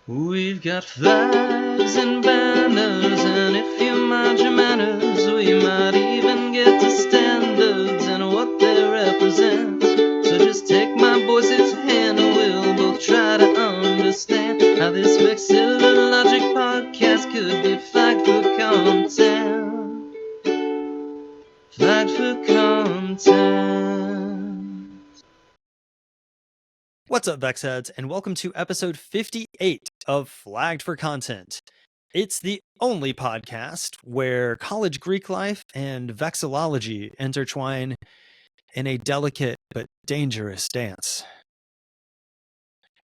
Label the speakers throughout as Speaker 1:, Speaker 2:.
Speaker 1: We've got flags and banners, and if you mind your manners, we might even get to standards and what they represent. So just take my voice's hand and we'll both try to understand how this Vexillum logic podcast could be flagged for content. Flagged for content.
Speaker 2: What's up, VexHeads, and welcome to episode 58 of Flagged for Content. It's the only podcast where college Greek life and vexillology intertwine in a delicate but dangerous dance.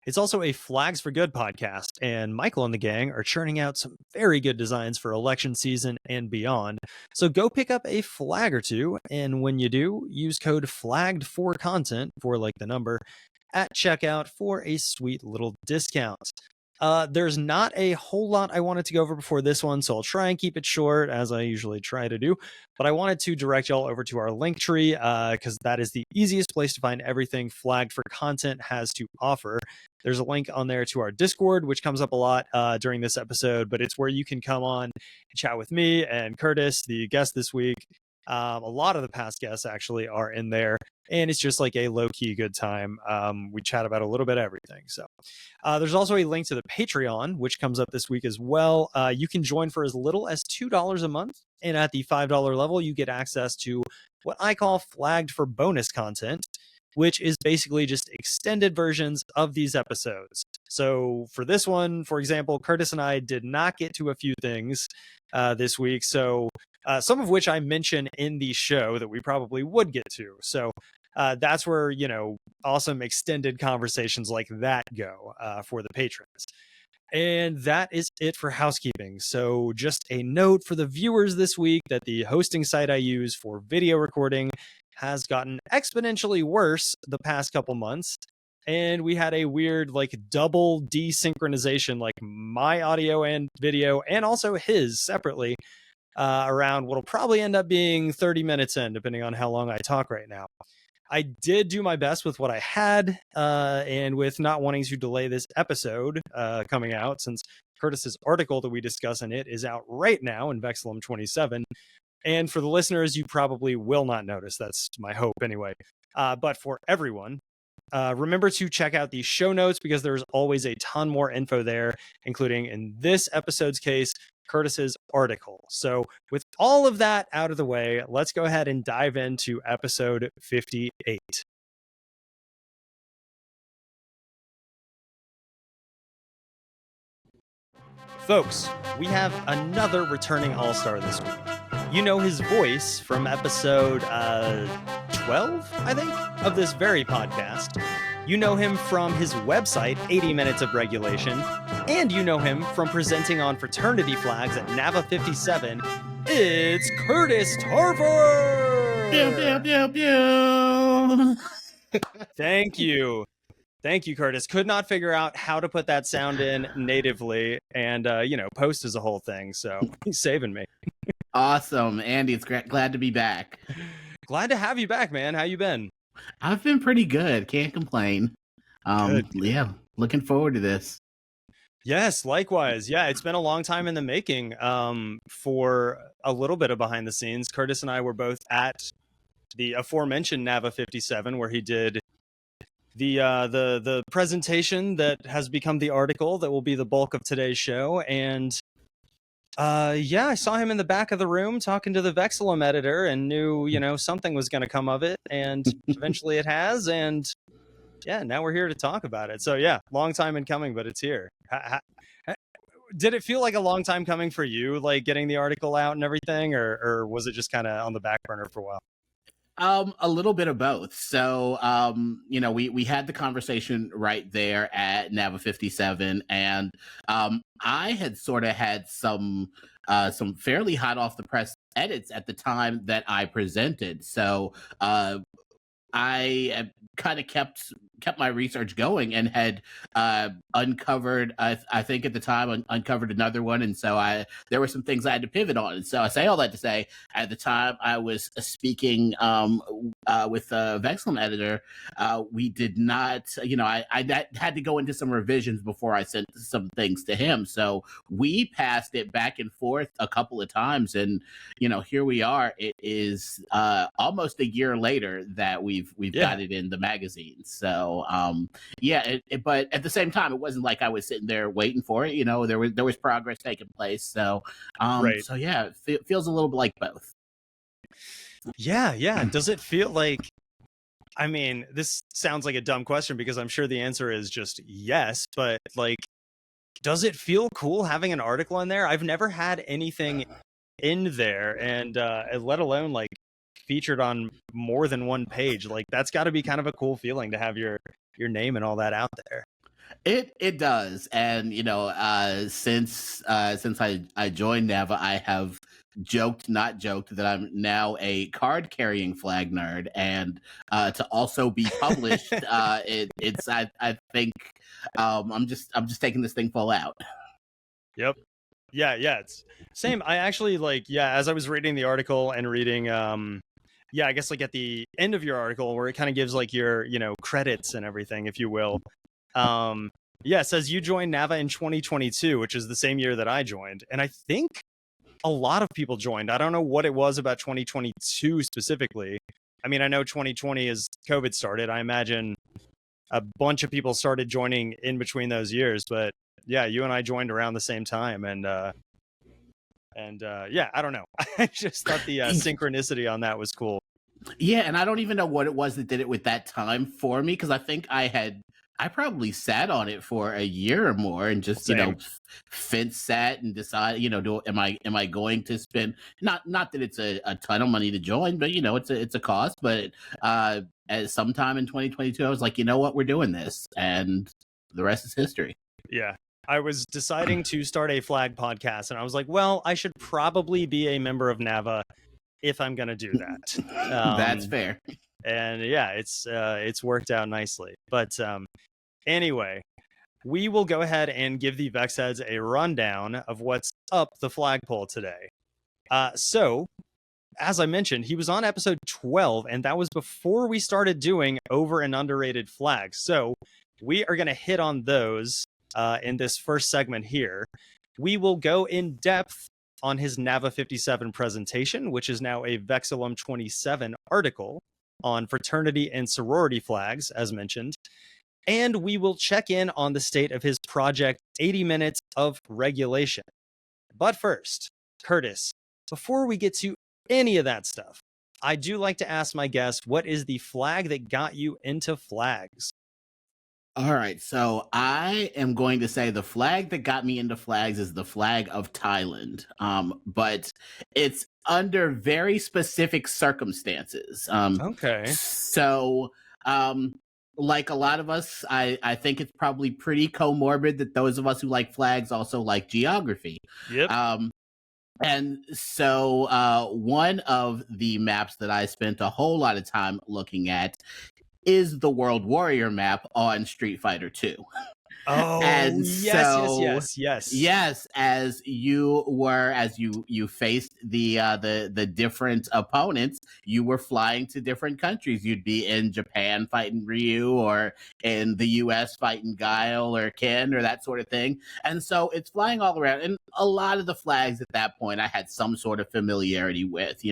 Speaker 2: It's also a Flags for Good podcast, and Michael and the gang are churning out some very good designs for election season and beyond. So go pick up a flag or two, and when you do, use code FLAGGED4CONTENT for like the number at checkout for a sweet little discount. There's not a whole lot I wanted to go over before this one, so I'll try and keep it short, as I usually try to do. But I wanted to direct y'all over to our link tree, because that is the easiest place to find everything Flagged for Content has to offer. There's a link on there to our Discord, which comes up a lot during this episode, but it's where you can come on and chat with me and Curtis, the guest this week. A lot of the past guests actually are in there, and it's just like a low-key good time. We chat about a little bit of everything. So there's also a link to the Patreon, which comes up this week as well. You can join for as little as $2 a month, and at the $5 level, you get access to what I call Flagged for Bonus content, which is basically just extended versions of these episodes. So for this one, for example, Curtis and I did not get to a few things this week, so some of which I mention in the show that we probably would get to. So that's where, awesome extended conversations like that go for the patrons. And that is it for housekeeping. So just a note for the viewers this week that the hosting site I use for video recording has gotten exponentially worse the past couple months. And we had a weird double desynchronization, like my audio and video and also his separately around what'll probably end up being 30 minutes in, depending on how long I talk right now. I did do my best with what I had, and with not wanting to delay this episode coming out, since Curtis's article that we discuss in it is out right now in Vexillum 27. And for the listeners, you probably will not notice. That's my hope anyway. But for everyone, remember to check out the show notes, because there's always a ton more info there, including in this episode's case, Curtis's article. So with all of that out of the way, let's go ahead and dive into episode 58. Folks, we have another returning all-star this week. You know his voice from episode 12, I think, of this very podcast. You know him from his website, 80 Minutes of Regulation, and you know him from presenting on fraternity flags at NAVA 57. It's Curtis Tarver!
Speaker 3: Pew, pew, pew, pew.
Speaker 2: Thank you. Thank you, Curtis. Could not figure out how to put that sound in natively, and, post is a whole thing, so he's saving me.
Speaker 3: Awesome. Andy, it's glad to be back.
Speaker 2: Glad to have you back, man. How you been?
Speaker 3: I've been pretty good. Can't complain.
Speaker 2: Good.
Speaker 3: Yeah, looking forward to this.
Speaker 2: Yes, likewise. Yeah, it's been a long time in the making. For a little bit of behind the scenes, Curtis and I were both at the aforementioned NAVA 57, where he did the presentation that has become the article that will be the bulk of today's show. And I saw him in the back of the room talking to the Vexillum editor and knew, something was going to come of it. And eventually it has. And yeah, now we're here to talk about it. So yeah, long time in coming, but it's here. Did it feel like a long time coming for you, like getting the article out and everything, or was it just kind of on the back burner for a while?
Speaker 3: A little bit of both. So, we had the conversation right there at NAVA 57, and I had sort of had some fairly hot off the press edits at the time that I presented. So, I kind of kept kept my research going and had uncovered, I think at the time, uncovered another one. And so there were some things I had to pivot on. And so I say all that to say, at the time I was speaking with a Vexillum editor, we did not, I had to go into some revisions before I sent some things to him. So we passed it back and forth a couple of times. And, here we are. It is almost a year later that we've got it in the magazine. So but at the same time, it wasn't like I was sitting there waiting for it. There was progress taking place. So
Speaker 2: Right.
Speaker 3: so yeah, it feels a little bit like both.
Speaker 2: Yeah. Does it feel like, I mean, this sounds like a dumb question because I'm sure the answer is just yes, but like, does it feel cool having an article in there? I've never had anything in there, and let alone like featured on more than one page. Like, that's got to be kind of a cool feeling to have your name and all that out there.
Speaker 3: It does, and since I joined NAVA, I have not joked that I'm now a card carrying flag nerd, and to also be published, it's I think I'm just taking this thing full out.
Speaker 2: Yep. Yeah, it's same. I actually as I was reading the article and reading I guess like at the end of your article where it kind of gives like your, credits and everything, if you will. It says you joined NAVA in 2022, which is the same year that I joined. And I think a lot of people joined. I don't know what it was about 2022 specifically. I mean, I know 2020 as COVID started. I imagine a bunch of people started joining in between those years, but yeah, you and I joined around the same time, and I don't know. I just thought the synchronicity on that was cool.
Speaker 3: Yeah, and I don't even know what it was that did it with that time for me, because I think I probably sat on it for a year or more and just fence sat and decide, am I going to spend not that it's a ton of money to join, but it's a cost, but at sometime in 2022 I was like, you know what, we're doing this, and the rest is history.
Speaker 2: Yeah. I was deciding to start a flag podcast, and I was like, well, I should probably be a member of NAVA if I'm going to do that.
Speaker 3: That's fair.
Speaker 2: And yeah, it's worked out nicely. But anyway, we will go ahead and give the VexHeads a rundown of what's up the flagpole today. So, as I mentioned, he was on episode 12, and that was before we started doing over and underrated flags. So we are going to hit on those in this first segment here. We will go in depth on his NAVA 57 presentation, which is now a Vexillum 27 article on fraternity and sorority flags, as mentioned. And we will check in on the state of his project, 80 Minutes of Regulation. But first, Curtis, before we get to any of that stuff, I do like to ask my guests, what is the flag that got you into flags?
Speaker 3: All right, so I am going to say the flag that got me into flags is the flag of Thailand, but it's under very specific circumstances.
Speaker 2: Okay.
Speaker 3: So, like a lot of us, I think it's probably pretty comorbid that those of us who like flags also like geography.
Speaker 2: Yep.
Speaker 3: And so one of the maps that I spent a whole lot of time looking at is the World Warrior map on Street Fighter 2.
Speaker 2: Oh,
Speaker 3: and
Speaker 2: yes.
Speaker 3: Yes, as you faced the different opponents, you were flying to different countries. You'd be in Japan fighting Ryu, or in the US fighting Guile or Ken, or that sort of thing. And so it's flying all around. And a lot of the flags at that point I had some sort of familiarity with,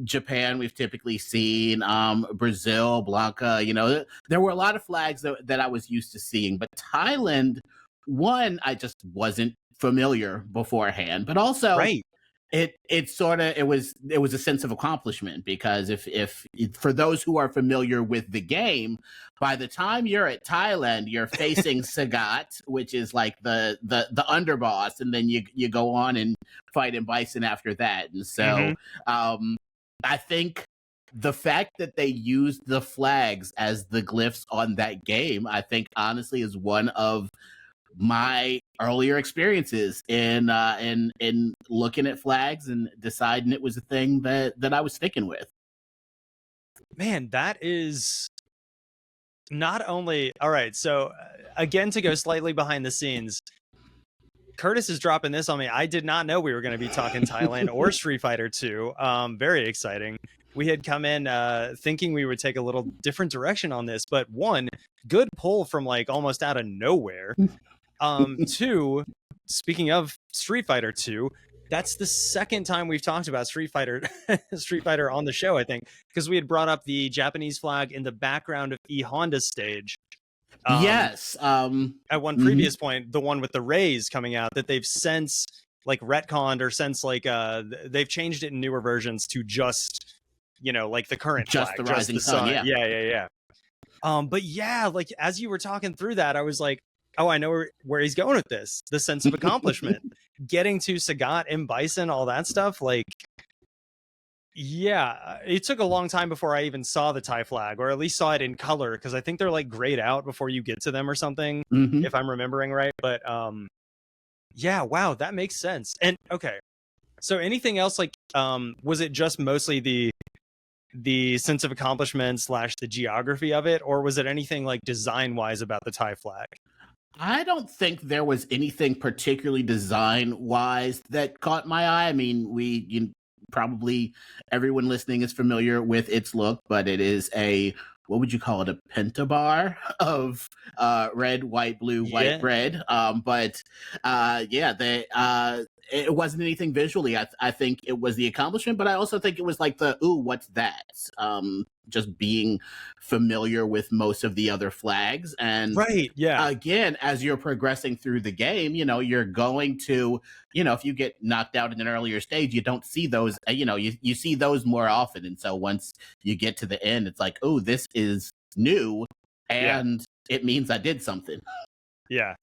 Speaker 3: Japan, we've typically seen, Brazil, Blanca, there were a lot of flags that I was used to seeing, but Thailand, one, I just wasn't familiar beforehand, but also
Speaker 2: right.
Speaker 3: it was a sense of accomplishment, because if for those who are familiar with the game, by the time you're at Thailand, you're facing Sagat, which is like the underboss, and then you go on and fight in Bison after that. And so I think the fact that they used the flags as the glyphs on that game, I think honestly is one of my earlier experiences in looking at flags and deciding it was a thing that I was sticking with.
Speaker 2: Man, that is not only, all right, so again, to go slightly behind the scenes, Curtis is dropping this on me. I did not know we were going to be talking Thailand or Street Fighter 2. Very exciting. We had come in thinking we would take a little different direction on this, but one, good pull from like almost out of nowhere. Two, speaking of Street Fighter 2, that's the second time we've talked about Street Fighter on the show, I think, because we had brought up the Japanese flag in the background of E Honda's stage.
Speaker 3: Yes.
Speaker 2: At one previous point, the one with the rays coming out that they've since like retconned or since like they've changed it in newer versions to just, you know, like the current
Speaker 3: just
Speaker 2: flag,
Speaker 3: the rising sun.
Speaker 2: Yeah. But yeah, like as you were talking through that, I was like, oh, I know where he's going with this. The sense of accomplishment, getting to Sagat and Bison, all that stuff. Like, yeah, it took a long time before I even saw the Thai flag, or at least saw it in color, because I think they're like grayed out before you get to them or something, if I'm remembering right. But yeah, wow, that makes sense. And okay, so anything else, like was it just mostly the sense of accomplishment / the geography of it, or was it anything like design wise about the Thai flag?
Speaker 3: I don't think there was anything particularly design wise that caught my eye. I mean, probably everyone listening is familiar with its look, but it is what would you call it? A pentabar of red, white, blue, white, red. It wasn't anything visually. I think it was the accomplishment, but I also think it was like ooh, what's that? Just being familiar with most of the other flags. And
Speaker 2: right, yeah.
Speaker 3: Again, as you're progressing through the game, you're going to, if you get knocked out in an earlier stage, you don't see those, you see those more often. And so once you get to the end, it's like, oh, this is new and it means I did something.
Speaker 2: Yeah.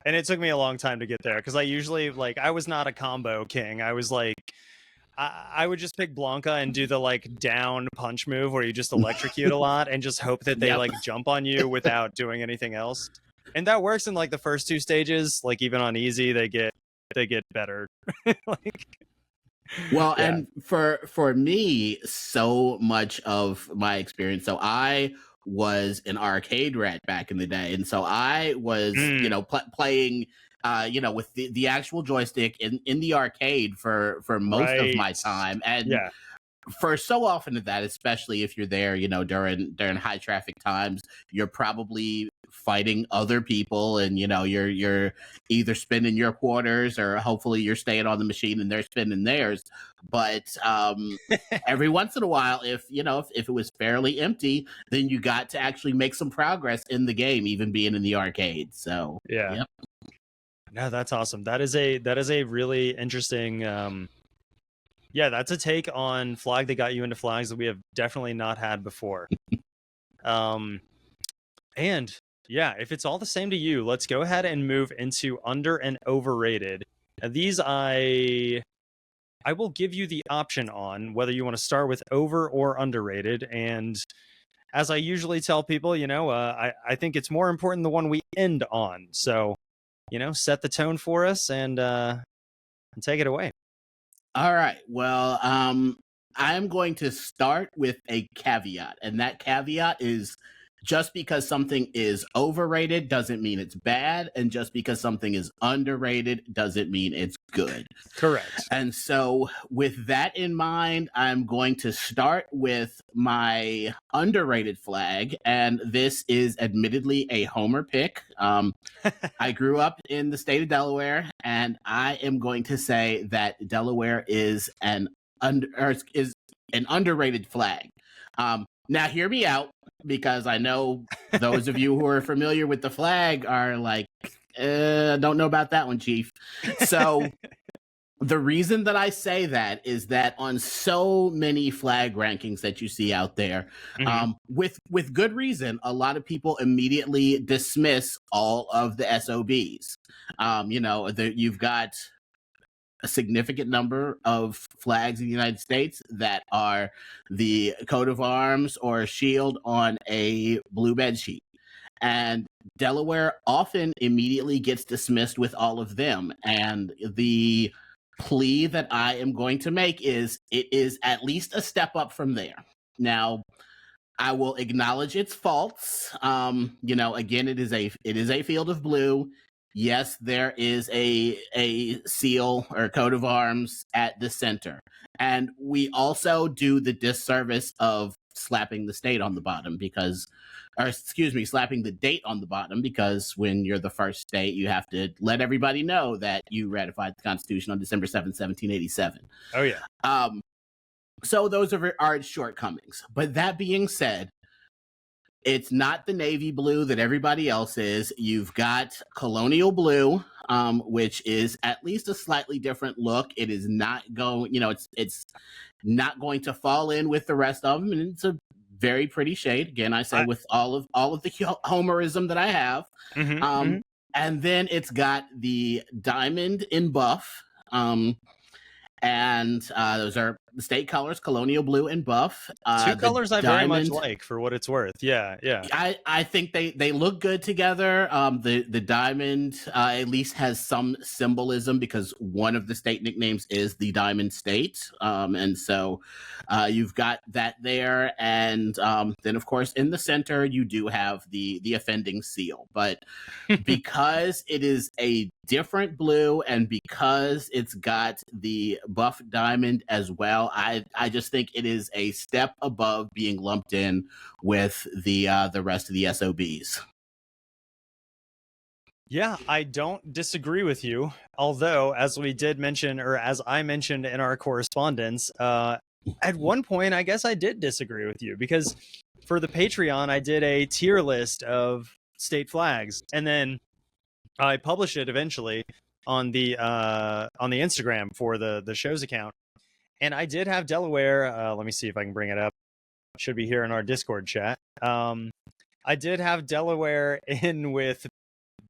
Speaker 2: And it took me a long time to get there because I usually I was not a combo king. I was like, I would just pick Blanca and do the down punch move where you just electrocute a lot and just hope that they jump on you without doing anything else. And that works in the first two stages. Even on easy, they get better.
Speaker 3: And for me, so much of my experience. So I was an arcade rat back in the day, and so I was playing with the actual joystick in the arcade for most of my time. And for so often of that, especially if you're there, during high traffic times, you're probably fighting other people, and you're either spending your quarters or hopefully you're staying on the machine and they're spending theirs. But every once in a while, if it was fairly empty, then you got to actually make some progress in the game, even being in the arcade. So
Speaker 2: Yep. No, that's awesome. That is a really interesting that's a take on flag that got you into flags that we have definitely not had before. And yeah, if it's all the same to you, let's go ahead and move into under and overrated. Now, these I will give you the option on whether you want to start with over or underrated. And as I usually tell people, I think it's more important the one we end on. So, set the tone for us and take it away.
Speaker 3: All right. Well, I'm going to start with a caveat, and that caveat is just because something is overrated doesn't mean it's bad, and just because something is underrated doesn't mean it's good.
Speaker 2: Correct.
Speaker 3: And so with that in mind, I'm going to start with my underrated flag, and this is admittedly a homer pick. I grew up in the state of Delaware, and I am going to say that Delaware is an underrated flag. Now, hear me out, because I know those of you who are familiar with the flag are like, don't know about that one, Chief. So the reason that I say that is that on so many flag rankings that you see out there, with good reason, a lot of people immediately dismiss all of the SOBs. You've got a significant number of flags in the United States that are the coat of arms or a shield on a blue bed sheet. And Delaware often immediately gets dismissed with all of them. And the plea that I am going to make is it is at least a step up from there. Now, I will acknowledge its faults. Again, it is a field of blue. Yes, there is a seal or coat of arms at the center, and we also do the disservice of slapping the state on the bottom slapping the date on the bottom, because when you're the first state, you have to let everybody know that you ratified the Constitution on December 7th, 1787.
Speaker 2: Oh yeah.
Speaker 3: So those are its shortcomings. But that being said, it's not the navy blue that everybody else is. You've got colonial blue, which is at least a slightly different look. It is not going, it's not going to fall in with the rest of them, and it's a very pretty shade. Again, I say with all of the Homerism that I have. And then it's got the diamond in buff. And those are the state colors, colonial blue and buff.
Speaker 2: Two colors I very much like, for what it's worth. Yeah.
Speaker 3: I think they look good together. The diamond at least has some symbolism, because one of the state nicknames is the Diamond State. And so you've got that there. And then, of course, in the center, you do have the offending seal. But because it is a different blue, and because it's got the buff diamond as well, I just think it is a step above being lumped in with the rest of the SOBs.
Speaker 2: Yeah, I don't disagree with you. Although, as we did mention, or as I mentioned in our correspondence, at one point, I guess I did disagree with you, because for the Patreon, I did a tier list of state flags, and then I published it eventually on the Instagram for the show's account. And I did have Delaware. Let me see if I can bring it up. It should be here in our Discord chat. I did have Delaware in with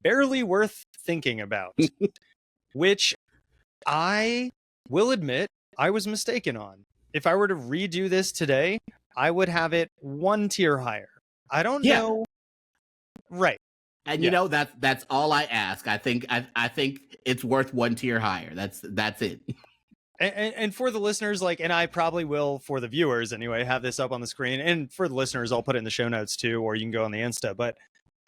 Speaker 2: barely worth thinking about, which I will admit I was mistaken on. If I were to redo this today, I would have it one tier higher. I don't know. Right.
Speaker 3: And that's all I ask. I think it's worth one tier higher. That's it.
Speaker 2: And for the listeners, and I probably will, for the viewers anyway, have this up on the screen. And for the listeners, I'll put it in the show notes too, or you can go on the Insta. But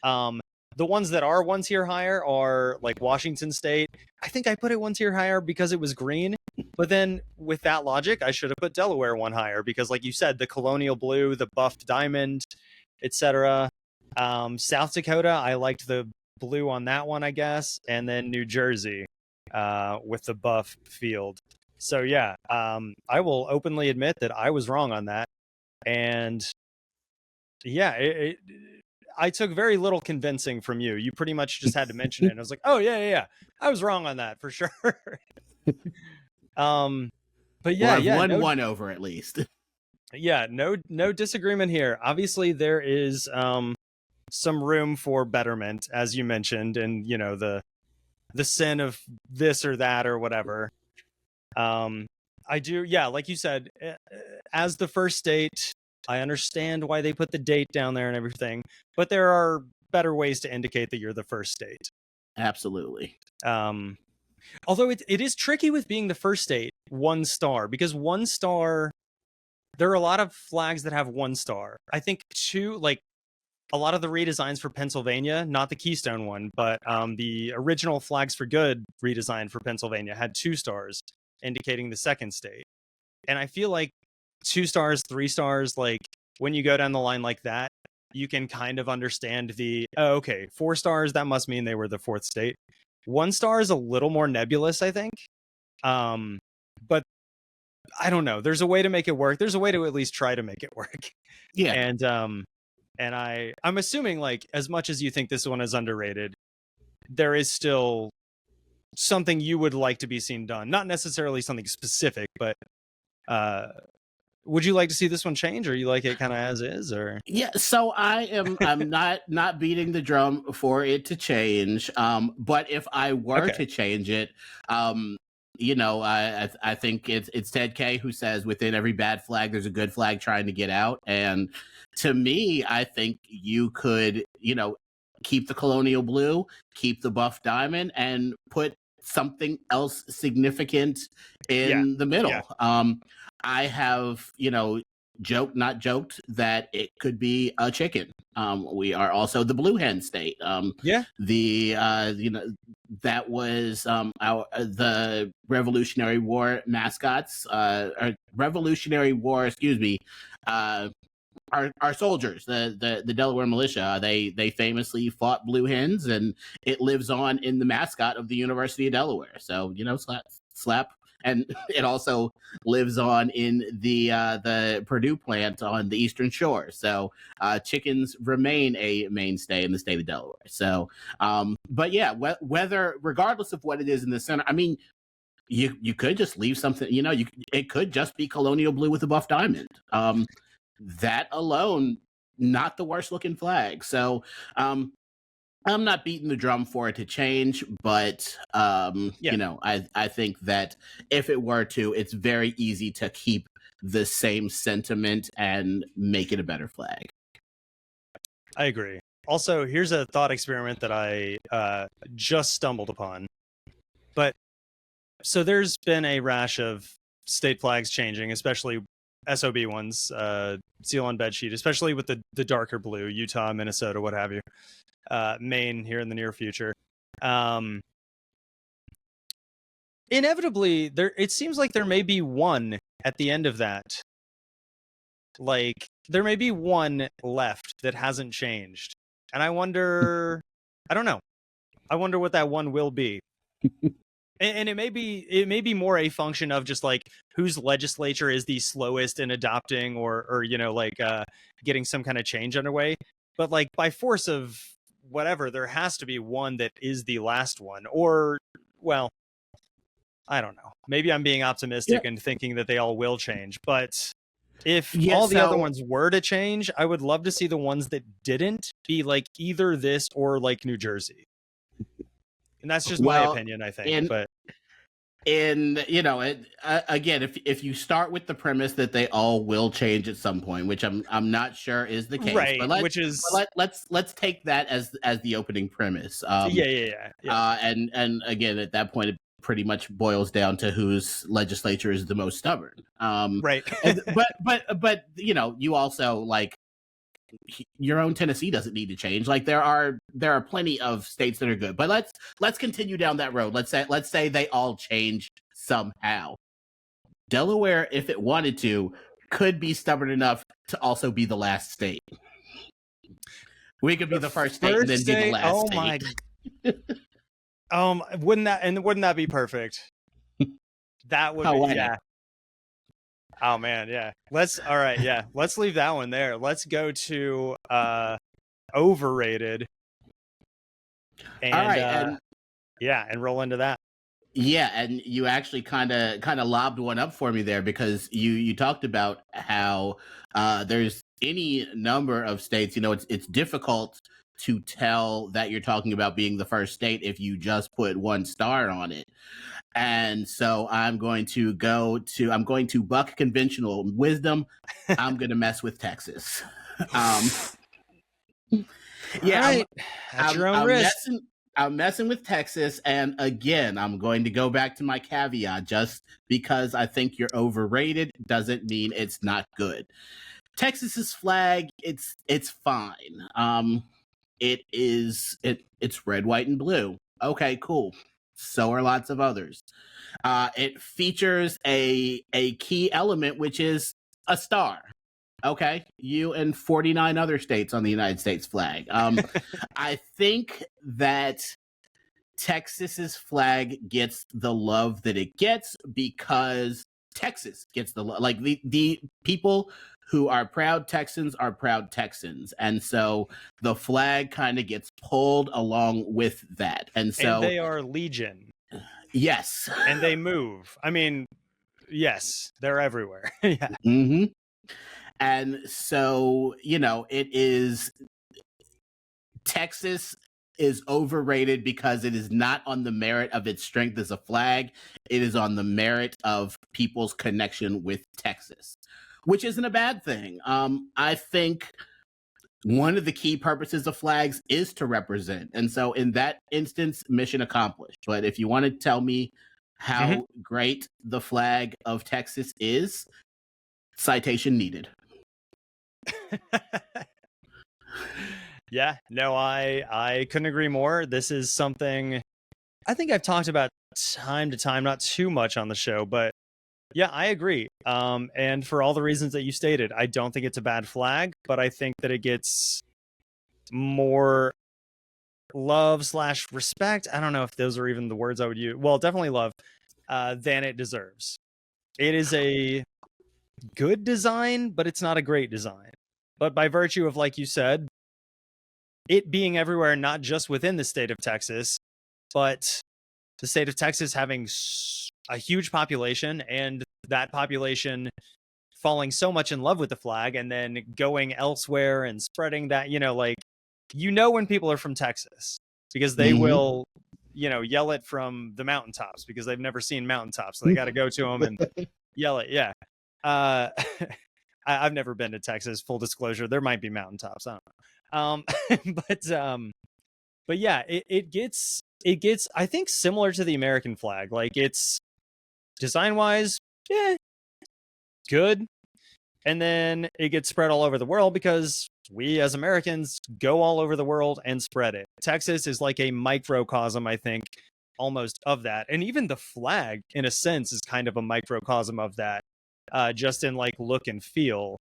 Speaker 2: the ones that are one tier higher are like Washington State. I think I put it one tier higher because it was green. But then with that logic, I should have put Delaware one higher, because like you said, the colonial blue, the buffed diamond, etc. South Dakota, I liked the blue on that one, I guess. And then New Jersey with the buff field. So yeah, I will openly admit that I was wrong on that. And yeah, I took very little convincing from you. You pretty much just had to mention it. And I was like, oh yeah. I was wrong on that for sure. But yeah,
Speaker 3: I've won over at least.
Speaker 2: Yeah, no disagreement here. Obviously there is some room for betterment, as you mentioned, and the sin of this or that or whatever. I do, like you said, as the first state, I understand why they put the date down there and everything, but there are better ways to indicate that you're the first state.
Speaker 3: Absolutely.
Speaker 2: Although it is tricky with being the first state, 1 star, because 1 star, there are a lot of flags that have 1 star. I think 2, a lot of the redesigns for Pennsylvania, not the Keystone one, but the original Flags for Good redesign for Pennsylvania had 2 stars, indicating the second state. And I feel like 2 stars, 3 stars, when you go down the line like that, you can kind of understand 4 stars, that must mean they were the 4th state. 1 star is a little more nebulous, I think. But I don't know. There's a way to make it work. There's a way to at least try to make it work.
Speaker 3: Yeah.
Speaker 2: And I'm assuming, as much as you think this one is underrated, there is still something you would like to be seen done. Not necessarily something specific, but would you like to see this one change, or you like it kind of as is? Or
Speaker 3: yeah, so I'm not beating the drum for it to change. But if I were to change it, I think it's Ted K who says within every bad flag there's a good flag trying to get out. And to me, I think you could, keep the colonial blue, keep the buff diamond, and put something else significant in the middle. I have, joked, not joked, that it could be a chicken. We are also the blue hen state.
Speaker 2: Yeah.
Speaker 3: That was the Revolutionary War mascots, or Revolutionary War, excuse me, our soldiers, the Delaware militia. They famously fought blue hens, and it lives on in the mascot of the University of Delaware. So slap. And it also lives on in the Purdue plant on the Eastern Shore. So chickens remain a mainstay in the state of Delaware. So, but yeah, whether regardless of what it is in the center, I mean, you could just leave something. It could just be colonial blue with a buff diamond. That alone, not the worst looking flag. So, I'm not beating the drum for it to change, but I think that if it were to, it's very easy to keep the same sentiment and make it a better flag.
Speaker 2: I agree. Also, here's a thought experiment that I just stumbled upon. But so there's been a rash of state flags changing, especially SOB ones, seal on bed sheet, especially with the darker blue, Utah, Minnesota, what have you. Maine here in the near future. Inevitably, it seems like there may be one at the end of that. Like, there may be one left that hasn't changed. And I wonder, I don't know. I wonder what that one will be. And it may be more a function of just like whose legislature is the slowest in adopting or getting some kind of change underway. But like by force of whatever, there has to be one that is the last one. Or, well, I don't know. Maybe I'm being optimistic and thinking that they all will change. But if all the other ones were to change, I would love to see the ones that didn't be like either this or like New Jersey. And that's just my opinion, I think.
Speaker 3: Again, if you start with the premise that they all will change at some point, which I'm not sure is the case,
Speaker 2: right?
Speaker 3: But let's take that as the opening premise. And again, at that point, it pretty much boils down to whose legislature is the most stubborn.
Speaker 2: Right.
Speaker 3: but you also like. Your own Tennessee doesn't need to change. Like there are plenty of states that are good, but let's continue down that road. Let's say they all change somehow. Delaware, if it wanted to, could be stubborn enough to also be the last state. We could be the first state and then be the last state.
Speaker 2: Wouldn't that be perfect? That would be yeah. Oh man, yeah. Let's leave that one there. Let's go to Overrated. And, all right, and roll into that.
Speaker 3: Yeah, and you actually kind of lobbed one up for me there because you talked about how there's any number of states. It's difficult to tell that you're talking about being the first state if you just put one star on it. And so I'm going to buck conventional wisdom. I'm going to mess with Texas.
Speaker 2: Right. At your own risk.
Speaker 3: I'm messing with Texas. And again, I'm going to go back to my caveat. Just because I think you're overrated doesn't mean it's not good. Texas's flag, it's fine. It's red, white, and blue. Okay, cool. So are lots of others. It features a key element, which is a star. Okay, you and 49 other states on the United States flag. I think that Texas's flag gets the love that it gets because Texas gets the love. Like the people who are proud Texans are proud Texans. And so the flag kind of gets pulled along with that. And
Speaker 2: they are legion.
Speaker 3: Yes.
Speaker 2: And they move. I mean, yes, they're everywhere. Yeah.
Speaker 3: Mm-hmm. And so, it is Texas is overrated because it is not on the merit of its strength as a flag. It is on the merit of people's connection with Texas, which isn't a bad thing. I think one of the key purposes of flags is to represent. And so in that instance, mission accomplished. But if you want to tell me how great the flag of Texas is, citation needed.
Speaker 2: Yeah, no, I couldn't agree more. This is something I think I've talked about time to time, not too much on the show, but yeah, I agree. And for all the reasons that you stated, I don't think it's a bad flag, but I think that it gets more love/respect. I don't know if those are even the words I would use. Well, definitely love than it deserves. It is a good design, but it's not a great design. But by virtue of, like you said, it being everywhere, not just within the state of Texas, but the state of Texas having a huge population, and that population falling so much in love with the flag and then going elsewhere and spreading that, like, when people are from Texas, because they will, yell it from the mountaintops because they've never seen mountaintops. So they got to go to them and yell it. Yeah. I've never been to Texas, full disclosure. There might be mountaintops. I don't know. But yeah, it gets, I think, similar to the American flag. Like, it's design wise, yeah, good. And then it gets spread all over the world because we as Americans go all over the world and spread it. Texas is like a microcosm, I think, almost of that. And even the flag, in a sense, is kind of a microcosm of that, just in like look and feel.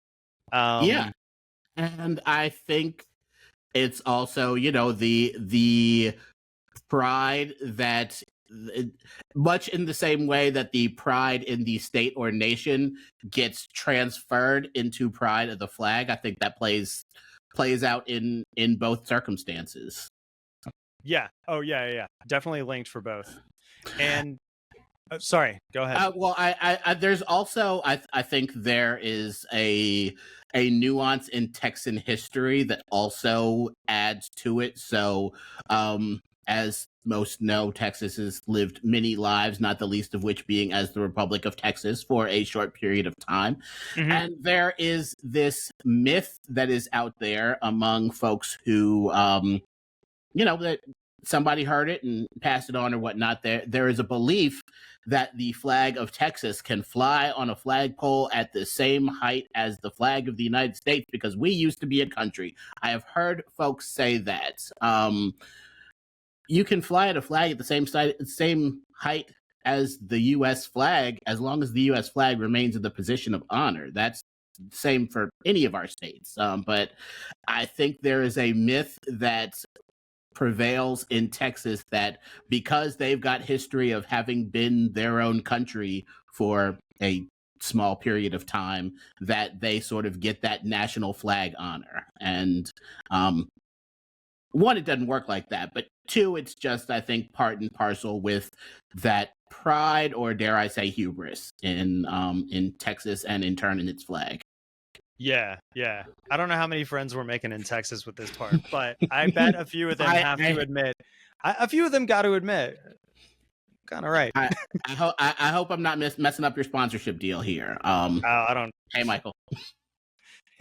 Speaker 3: Yeah. And I think it's also, the pride that, much in the same way that the pride in the state or nation gets transferred into pride of the flag, I think that plays out in both circumstances.
Speaker 2: Yeah. Oh, yeah. Definitely linked for both. And sorry, go ahead.
Speaker 3: Well, I there's also, I think there is a nuance in Texan history that also adds to it. So, as most know, Texas has lived many lives, not the least of which being as the Republic of Texas for a short period of time. Mm-hmm. And there is this myth that is out there among folks who, that somebody heard it and passed it on or whatnot. There is a belief that the flag of Texas can fly on a flagpole at the same height as the flag of the United States because we used to be a country. I have heard folks say that. You can fly at a flag at the same height as the U.S. flag as long as the U.S. flag remains in the position of honor. That's the same for any of our states. But I think there is a myth that prevails in Texas that because they've got history of having been their own country for a small period of time, that they sort of get that national flag honor. And one, it doesn't work like that, but two, it's just, I think, part and parcel with that pride, or dare I say hubris, in Texas and in turn in its flag.
Speaker 2: Yeah. I don't know how many friends we're making in Texas with this part, but I bet a few of them a few of them got to admit, kind of right.
Speaker 3: I hope I'm not messing up your sponsorship deal here.
Speaker 2: I don't.
Speaker 3: Hey, Michael.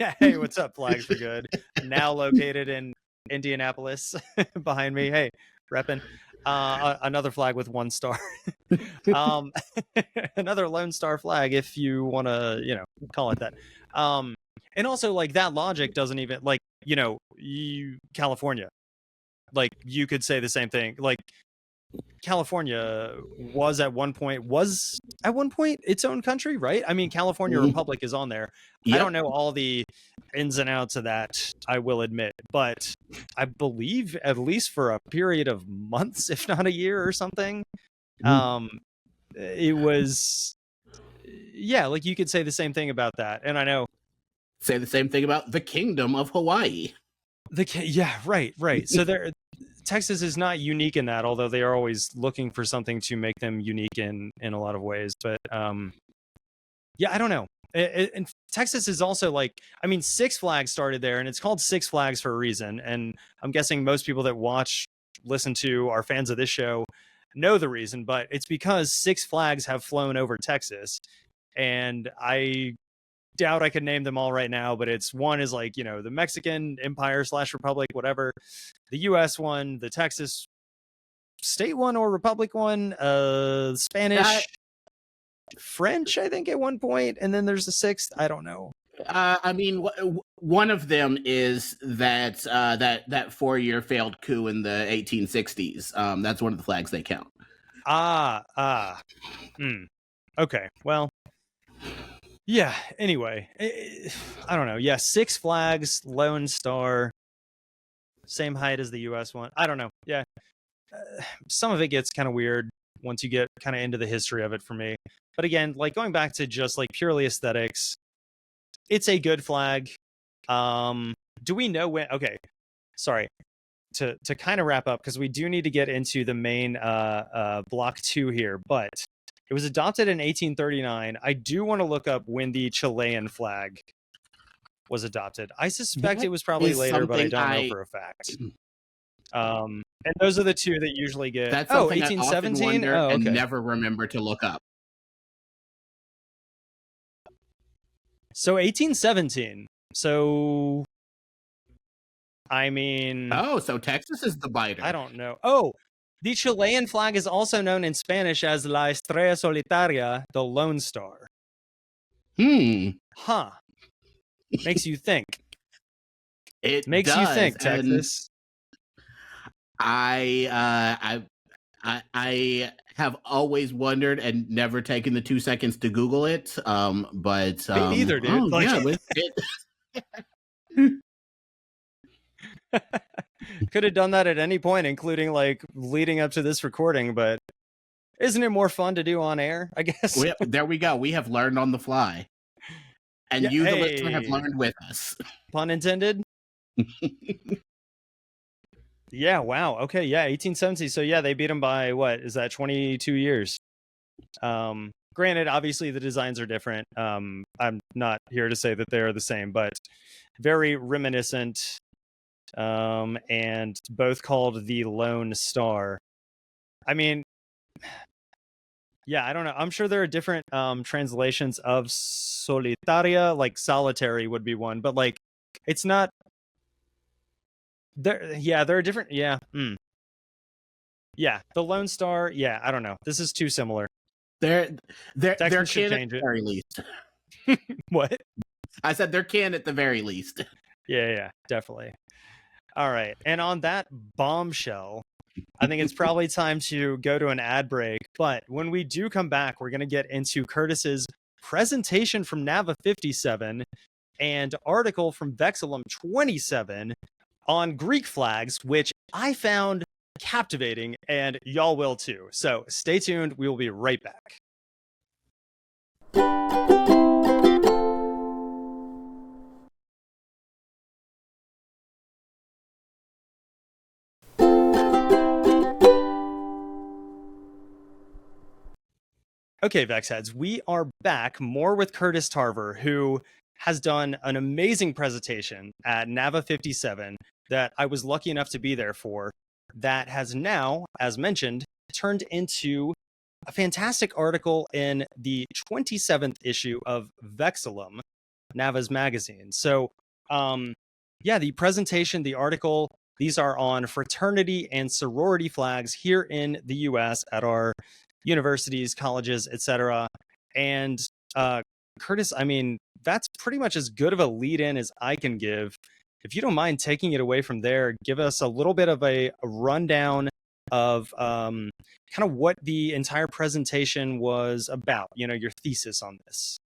Speaker 2: Yeah. Hey, what's up? Flags for Good. Now located in Indianapolis, behind me. Hey, repping. Another flag with 1 star. Another Lone Star flag, if you want to, call it that. And also, like, that logic doesn't even, like, California, like, you could say the same thing. Like, California was at one point its own country, right? I mean, California Republic is on there. Yep. I don't know all the ins and outs of that, I will admit, but I believe at least for a period of months, if not a year or something, it was, yeah, like, you could say the same thing about that. And I know,
Speaker 3: say the same thing about the Kingdom of Hawaii.
Speaker 2: Yeah, right. So Texas is not unique in that, although they are always looking for something to make them unique in a lot of ways. But yeah, I don't know. And Texas is also, like, I mean, Six Flags started there, and it's called Six Flags for a reason. And I'm guessing most people that listen to, are fans of this show, know the reason. But it's because Six Flags have flown over Texas, and I doubt I could name them all right now, but one is, like, the Mexican Empire / Republic, whatever, the US one, the Texas state one or Republic one, Spanish, French, I think, at one point, and then there's the sixth. I don't know.
Speaker 3: I mean, one of them is that 4-year failed coup in the 1860s. That's one of the flags they count.
Speaker 2: Okay, well, yeah. Anyway, I don't know. Yeah, Six Flags, Lone Star, same height as the U.S. one. I don't know. Yeah, some of it gets kind of weird once you get kind of into the history of it for me. But again, like going back to just like purely aesthetics, it's a good flag. Do we know when? Okay, sorry. To kind of wrap up, because we do need to get into the main block 2 here, but it was adopted in 1839. I do want to look up when the Chilean flag was adopted. I suspect
Speaker 3: That
Speaker 2: it was probably
Speaker 3: is
Speaker 2: later, but I
Speaker 3: something
Speaker 2: don't know for a fact. And those are the two that usually get.
Speaker 3: That's
Speaker 2: Oh,
Speaker 3: something I often
Speaker 2: 1817.
Speaker 3: wonder
Speaker 2: Oh,
Speaker 3: and
Speaker 2: okay.
Speaker 3: never remember to look up.
Speaker 2: So 1817. So, I mean,
Speaker 3: Oh, so Texas is the biter.
Speaker 2: I don't know. Oh, the Chilean flag is also known in Spanish as La Estrella Solitaria, the Lone Star. Huh. Makes you think.
Speaker 3: It
Speaker 2: Makes
Speaker 3: does,
Speaker 2: you think,
Speaker 3: and
Speaker 2: Texas.
Speaker 3: I have always wondered and never taken the 2 seconds to Google it. But
Speaker 2: Me neither, dude.
Speaker 3: oh
Speaker 2: Like,
Speaker 3: yeah,
Speaker 2: could have done that at any point, including like leading up to this recording, but isn't it more fun to do on air, I guess?
Speaker 3: there we go. We have learned on the fly, and
Speaker 2: Yeah,
Speaker 3: you, the listener, have learned with us.
Speaker 2: Pun intended. Yeah, wow. Okay, yeah, 1870. So yeah, they beat them by what? Is that 22 years? Granted, obviously the designs are different. I'm not here to say that they are the same, but very reminiscent. And both called the Lone Star. I mean, yeah, I don't know. I'm sure there are different translations of solitaria, like solitary would be one, but like it's not there. Yeah, there are different. Yeah. Yeah, the Lone Star. Yeah, I don't know. This is too similar.
Speaker 3: They're
Speaker 2: Texas should
Speaker 3: can at
Speaker 2: change
Speaker 3: the
Speaker 2: it.
Speaker 3: very least.
Speaker 2: What?
Speaker 3: I said they're can at the very least.
Speaker 2: Yeah, definitely. All right. And on that bombshell, I think it's probably time to go to an ad break. But when we do come back, we're going to get into Curtis's presentation from NAVA 57 and article from Vexillum 27 on Greek flags, which I found captivating, and y'all will too. So stay tuned. We will be right back. Okay, VexHeads, we are back more with Curtis Tarver, who has done an amazing presentation at NAVA 57 that I was lucky enough to be there for, that has now, as mentioned, turned into a fantastic article in the 27th issue of Vexillum, NAVA's magazine. So, yeah, the presentation, the article, these are on fraternity and sorority flags here in the US at our universities, colleges, etc. And Curtis, I mean, that's pretty much as good of a lead in as I can give. If you don't mind taking it away from there, give us a little bit of a rundown of kind of what the entire presentation was about, you know, your thesis on this.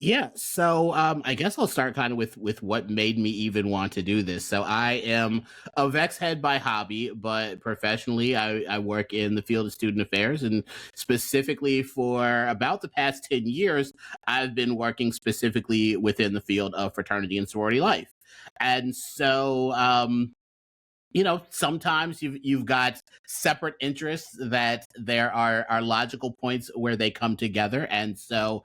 Speaker 3: Yeah, so I guess I'll start kind of with what made me even want to do this. So I am a Vex head by hobby, but professionally I work in the field of student affairs, and specifically for about the past 10 years, I've been working specifically within the field of fraternity and sorority life. And so you know, sometimes you've got separate interests that there are logical points where they come together. And so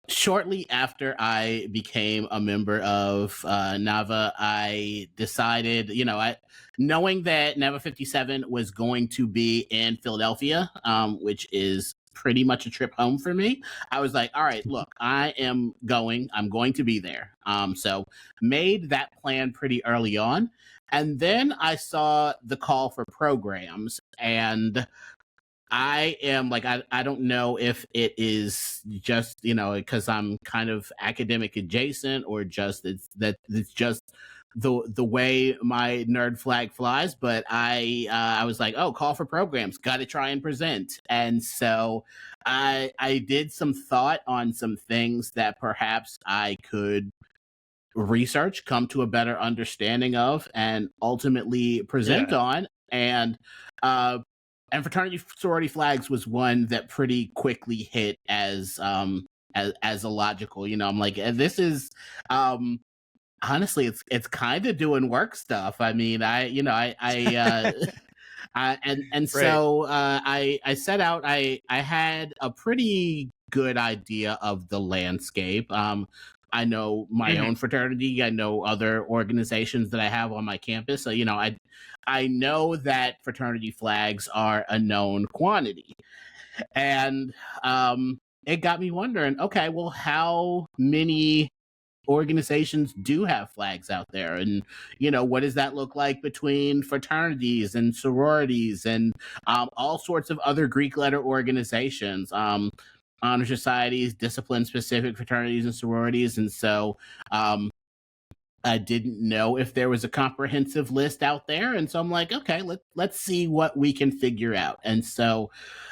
Speaker 3: shortly after I became a member of NAVA, I decided, you know, knowing that NAVA 57 was going to be in Philadelphia, which is pretty much a trip home for me, I was like, all right, look, I'm going to be there. So made that plan pretty early on. And then I saw the call for programs, and I am like I don't know if it is just because I'm kind of academic adjacent or just it's just the way my nerd flag flies. But I was like, oh, call for programs, got to try and present, and so I did some thought on some things that perhaps I could research, come to a better understanding of, and ultimately present
Speaker 2: Yeah.
Speaker 3: on. Uh, and fraternity sorority flags was one that pretty quickly hit as a logical. I'm like, this is um honestly, it's kind of doing work stuff. I mean, and
Speaker 2: Right.
Speaker 3: so I set out. I had a pretty good idea of the landscape. I know my
Speaker 2: Mhm.
Speaker 3: own fraternity. I know other organizations that I have on my campus. So I know that fraternity flags are a known quantity, and it got me wondering. Okay, well, how many organizations do have flags out there, and what does that look like between fraternities and sororities and all sorts of other Greek letter organizations, honor societies, discipline specific fraternities and sororities. And so um, I didn't know if there was a comprehensive list out there, and so I'm like, okay, let's see what we can figure out. And so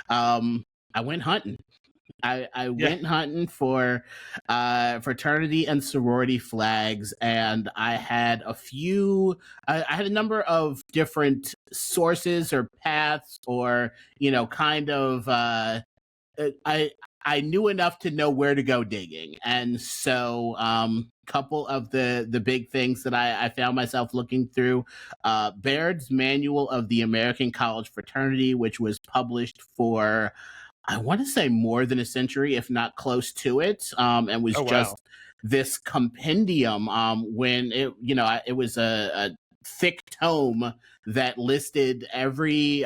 Speaker 3: um, I went hunting. I
Speaker 2: Yeah.
Speaker 3: went hunting for fraternity and sorority flags, and I had I had a number of different sources or paths, or kind of I I knew enough to know where to go digging. And so couple of the big things that I found myself looking through: Baird's Manual of the American College Fraternity, which was published for, I want to say, more than a century, if not close to it, and was
Speaker 2: Oh wow.
Speaker 3: just this compendium. When it was a thick tome that listed every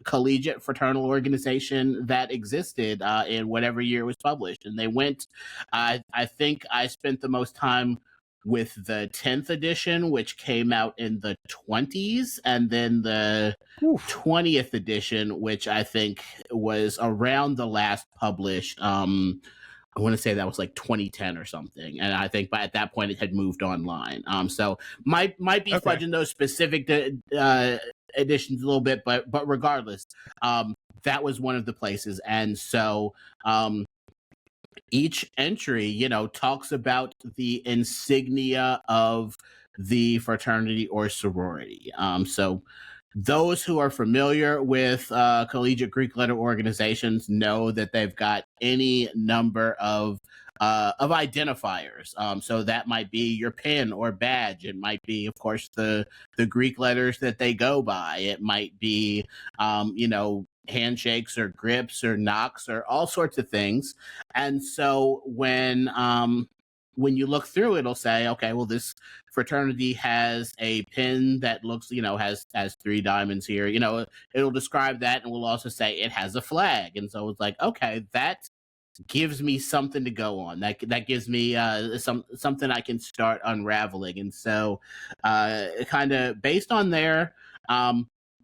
Speaker 3: collegiate fraternal organization that existed in whatever year it was published. And they went, I think I spent the most time with the 10th edition, which came out in the 20s, and then the
Speaker 2: Oof.
Speaker 3: 20th edition, which I think was around the last published. I want to say that was like 2010 or something, and I think by at that point it had moved online. So might be
Speaker 2: Okay.
Speaker 3: fudging those specific editions a little bit, but regardless, that was one of the places. And so each entry, talks about the insignia of the fraternity or sorority. So those who are familiar with collegiate Greek letter organizations know that they've got any number of identifiers. So that might be your pin or badge. It might be, of course, the Greek letters that they go by. It might be, handshakes or grips or knocks or all sorts of things. And so when you look through, it'll say, okay, well, this fraternity has a pin that looks, has three diamonds here. It'll describe that, and will also say it has a flag. And so it's like, okay, that gives me something to go on. That gives me something I can start unraveling. And so kind of based on there,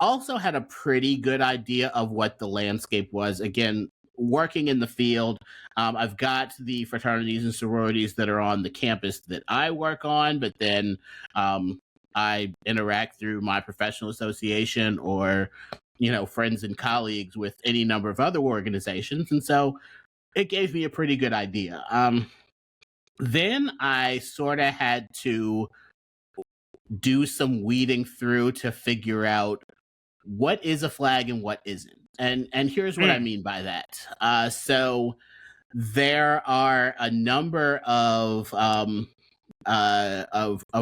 Speaker 3: also had a pretty good idea of what the landscape was. Again, working in the field, I've got the fraternities and sororities that are on the campus that I work on, but then I interact through my professional association or friends and colleagues with any number of other organizations. And so it gave me a pretty good idea. Then I sort of had to do some weeding through to figure out what is a flag and what isn't. And here's what I
Speaker 2: Mm.
Speaker 3: mean by that. So there are a number of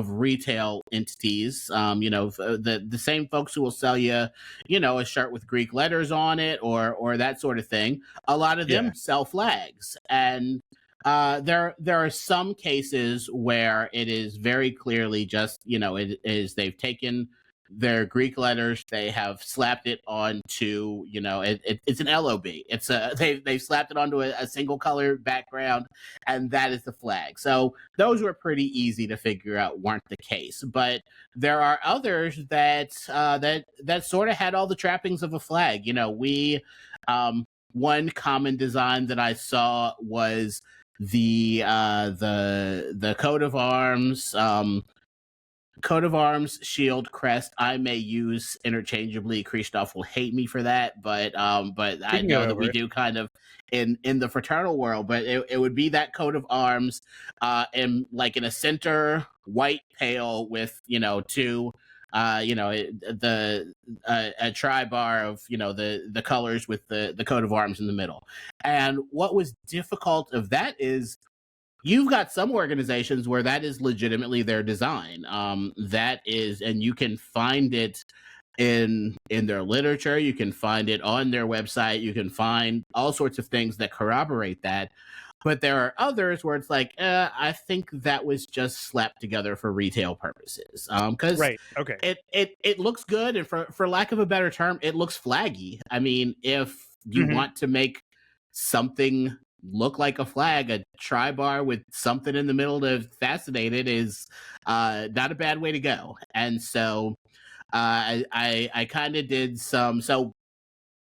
Speaker 3: retail entities. The same folks who will sell you, a shirt with Greek letters on it or that sort of thing. A lot of
Speaker 2: Yeah.
Speaker 3: them sell flags, and there are some cases where it is very clearly just it is they've taken their Greek letters. They have slapped it onto, it's an LOB. It's they've slapped it onto a single color background, and that is the flag. So those were pretty easy to figure out weren't the case. But there are others that that sort of had all the trappings of a flag. One common design that I saw was the coat of arms. Coat of arms, shield, crest. I may use interchangeably. Christoph will hate me for that, but I know that we do kind of in the fraternal world. But it would be that coat of arms, in a center white pale with two, a tri-bar of the colors with the coat of arms in the middle. And what was difficult of that is, you've got some organizations where that is legitimately their design. That is, and you can find it in their literature. You can find it on their website. You can find all sorts of things that corroborate that. But there are others where it's like, I think that was just slapped together for retail purposes. Because it looks good, and for lack of a better term, it looks flaggy. I mean, if you want to make something look like a flag, a tri-bar with something in the middle to fascinate it is not a bad way to go. And so I kind of did some. So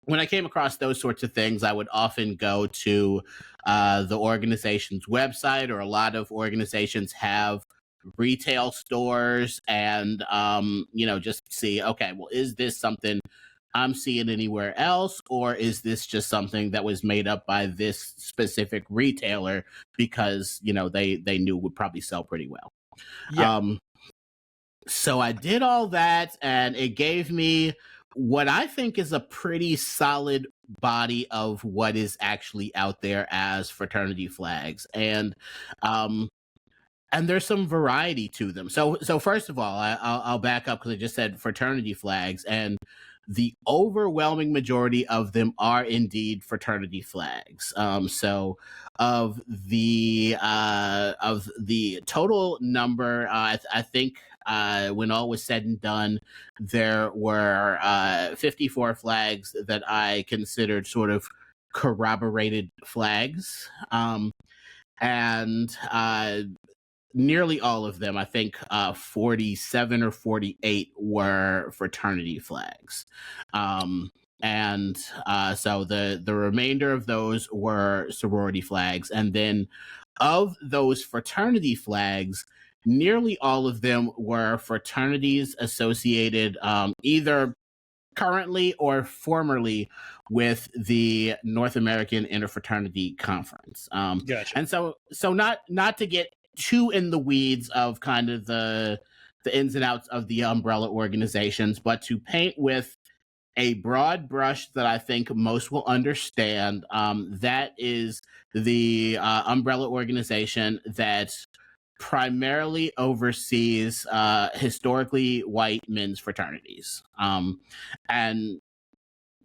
Speaker 3: when I came across those sorts of things, I would often go to the organization's website, or a lot of organizations have retail stores, and just see, okay, well, is this something I'm seeing anywhere else, or is this just something that was made up by this specific retailer because they knew would probably sell pretty well? Yeah. So I did all that, and it gave me what I think is a pretty solid body of what is actually out there as fraternity flags, and there's some variety to them. So first of all, I'll back up, because I just said fraternity flags, and the overwhelming majority of them are indeed fraternity flags. So of the total number, I think when all was said and done, there were 54 flags that I considered sort of corroborated flags, and nearly all of them, I think 47 or 48, were fraternity flags. So the remainder of those were sorority flags. And then of those fraternity flags, nearly all of them were fraternities associated either currently or formerly with the North American Interfraternity Conference.
Speaker 2: Gotcha.
Speaker 3: And so not to get too in the weeds of kind of the ins and outs of the umbrella organizations, but to paint with a broad brush that I think most will understand, that is the umbrella organization that primarily oversees historically white men's fraternities. And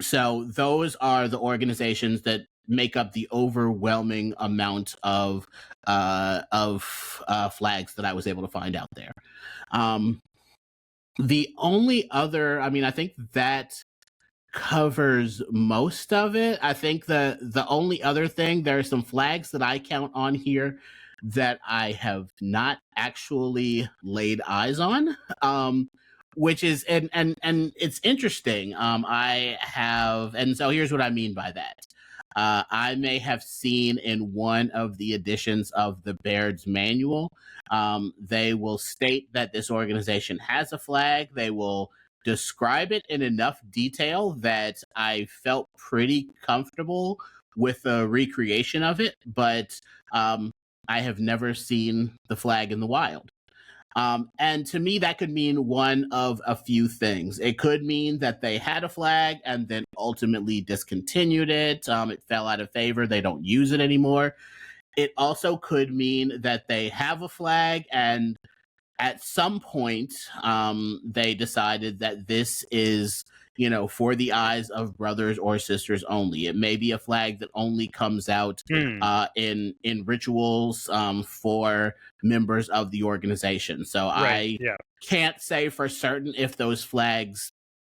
Speaker 3: so those are the organizations that make up the overwhelming amount of flags that I was able to find out there. The only other, I think that covers most of it. I think the only other thing, there are some flags that I count on here that I have not actually laid eyes on, which is, and it's interesting. I have, and so here's what I mean by that. I may have seen in one of the editions of the Baird's manual, they will state that this organization has a flag. They will describe it in enough detail that I felt pretty comfortable with the recreation of it, but I have never seen the flag in the wild. And to me, that could mean one of a few things. It could mean that they had a flag and then ultimately discontinued it. It fell out of favor. They don't use it anymore. It also could mean that they have a flag, and at some point, they decided that this is, for the eyes of brothers or sisters only. It may be a flag that only comes out in rituals for members of the organization. So I can't say for certain if those flags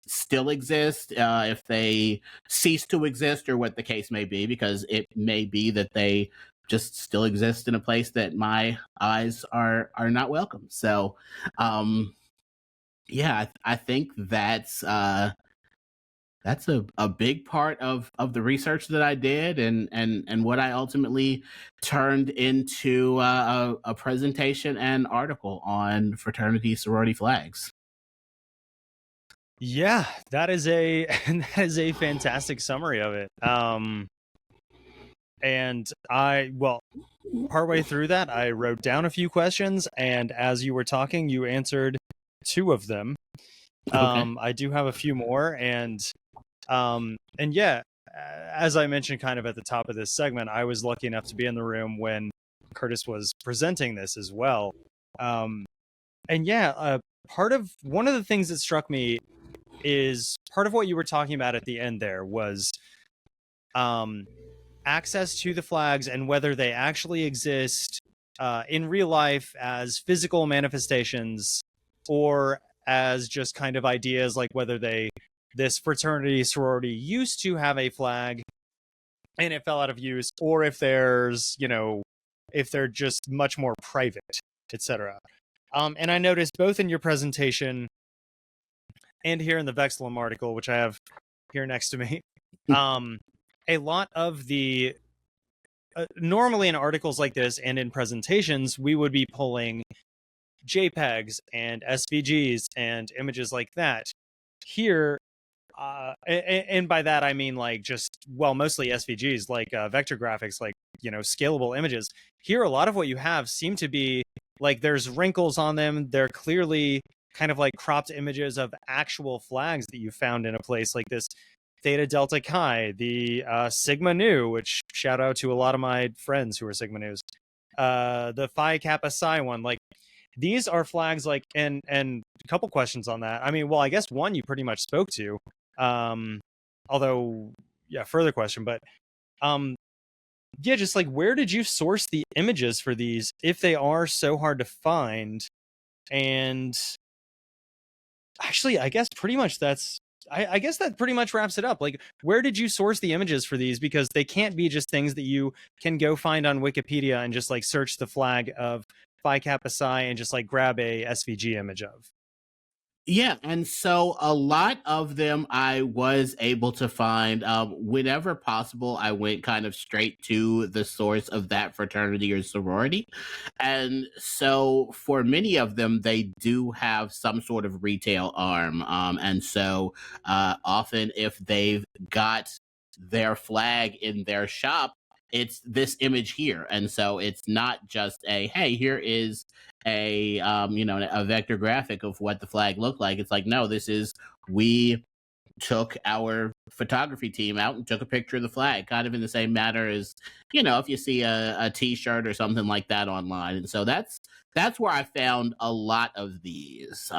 Speaker 3: still exist, if they cease to exist, or what the case may be, because it may be that they just still exist in a place that my eyes are not welcome. So, yeah, I think that's a big part of the research that I did, and what I ultimately turned into a presentation and article on fraternity sorority flags.
Speaker 2: Yeah, that is a that is a fantastic summary of it. And partway through that, I wrote down a few questions, and as you were talking, you answered 2 of them.
Speaker 3: Okay.
Speaker 2: I do have a few more, and yeah, as I mentioned kind of at the top of this segment, I was lucky enough to be in the room when Curtis was presenting this as well. And yeah, one of the things that struck me is part of what you were talking about at the end there was access to the flags and whether they actually exist in real life as physical manifestations or as just kind of ideas, like whether this fraternity sorority used to have a flag and it fell out of use, or if if they're just much more private, etc. And I noticed both in your presentation and here in the Vexillum article, which I have here next to me, a lot of the normally in articles like this and in presentations, we would be pulling JPEGs and SVGs and images like that. Here, and by that I mean like mostly SVGs, like vector graphics, like scalable images. Here, a lot of what you have seem to be like there's wrinkles on them. They're clearly kind of like cropped images of actual flags that you found in a place like this. Theta Delta Chi, the Sigma Nu, which shout out to a lot of my friends who are Sigma Nus, the Phi Kappa Psi one. Like, these are flags, like, and a couple questions on that. I mean, well, I guess one you pretty much spoke to, although, yeah, further question, but yeah, just like, where did you source the images for these if they are so hard to find? And actually, I guess pretty much I guess that pretty much wraps it up. Like, where did you source the images for these? Because they can't be just things that you can go find on Wikipedia and just like search the flag of Phi Kappa Psi and just like grab a SVG image of.
Speaker 3: Yeah, and so a lot of them I was able to find. Whenever possible, I went kind of straight to the source of that fraternity or sorority. And so for many of them, they do have some sort of retail arm. And so often, if they've got their flag in their shop, it's this image here. And so it's not just hey, here is a vector graphic of what the flag looked like. It's like, no, we took our photography team out and took a picture of the flag, kind of in the same manner as if you see a t-shirt or something like that online. And so that's where I found a lot of these.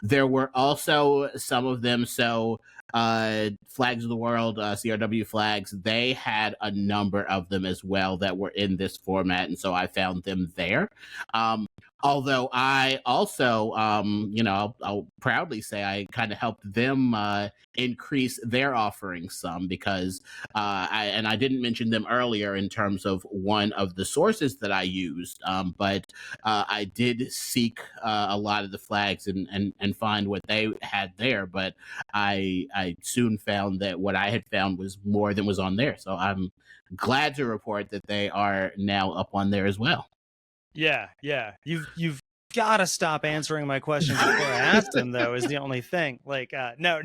Speaker 3: There were also some of them. So Flags of the World, CRW flags, they had a number of them as well that were in this format, and so I found them there. Although I also, I'll proudly say I kind of helped them increase their offerings some, because I didn't mention them earlier in terms of one of the sources that I used, but I did seek a lot of the flags and find what they had there, but I soon found that what I had found was more than was on there. So I'm glad to report that they are now up on there as well.
Speaker 2: Yeah. You've got to stop answering my questions before I ask them, though, is the only thing. Like, no,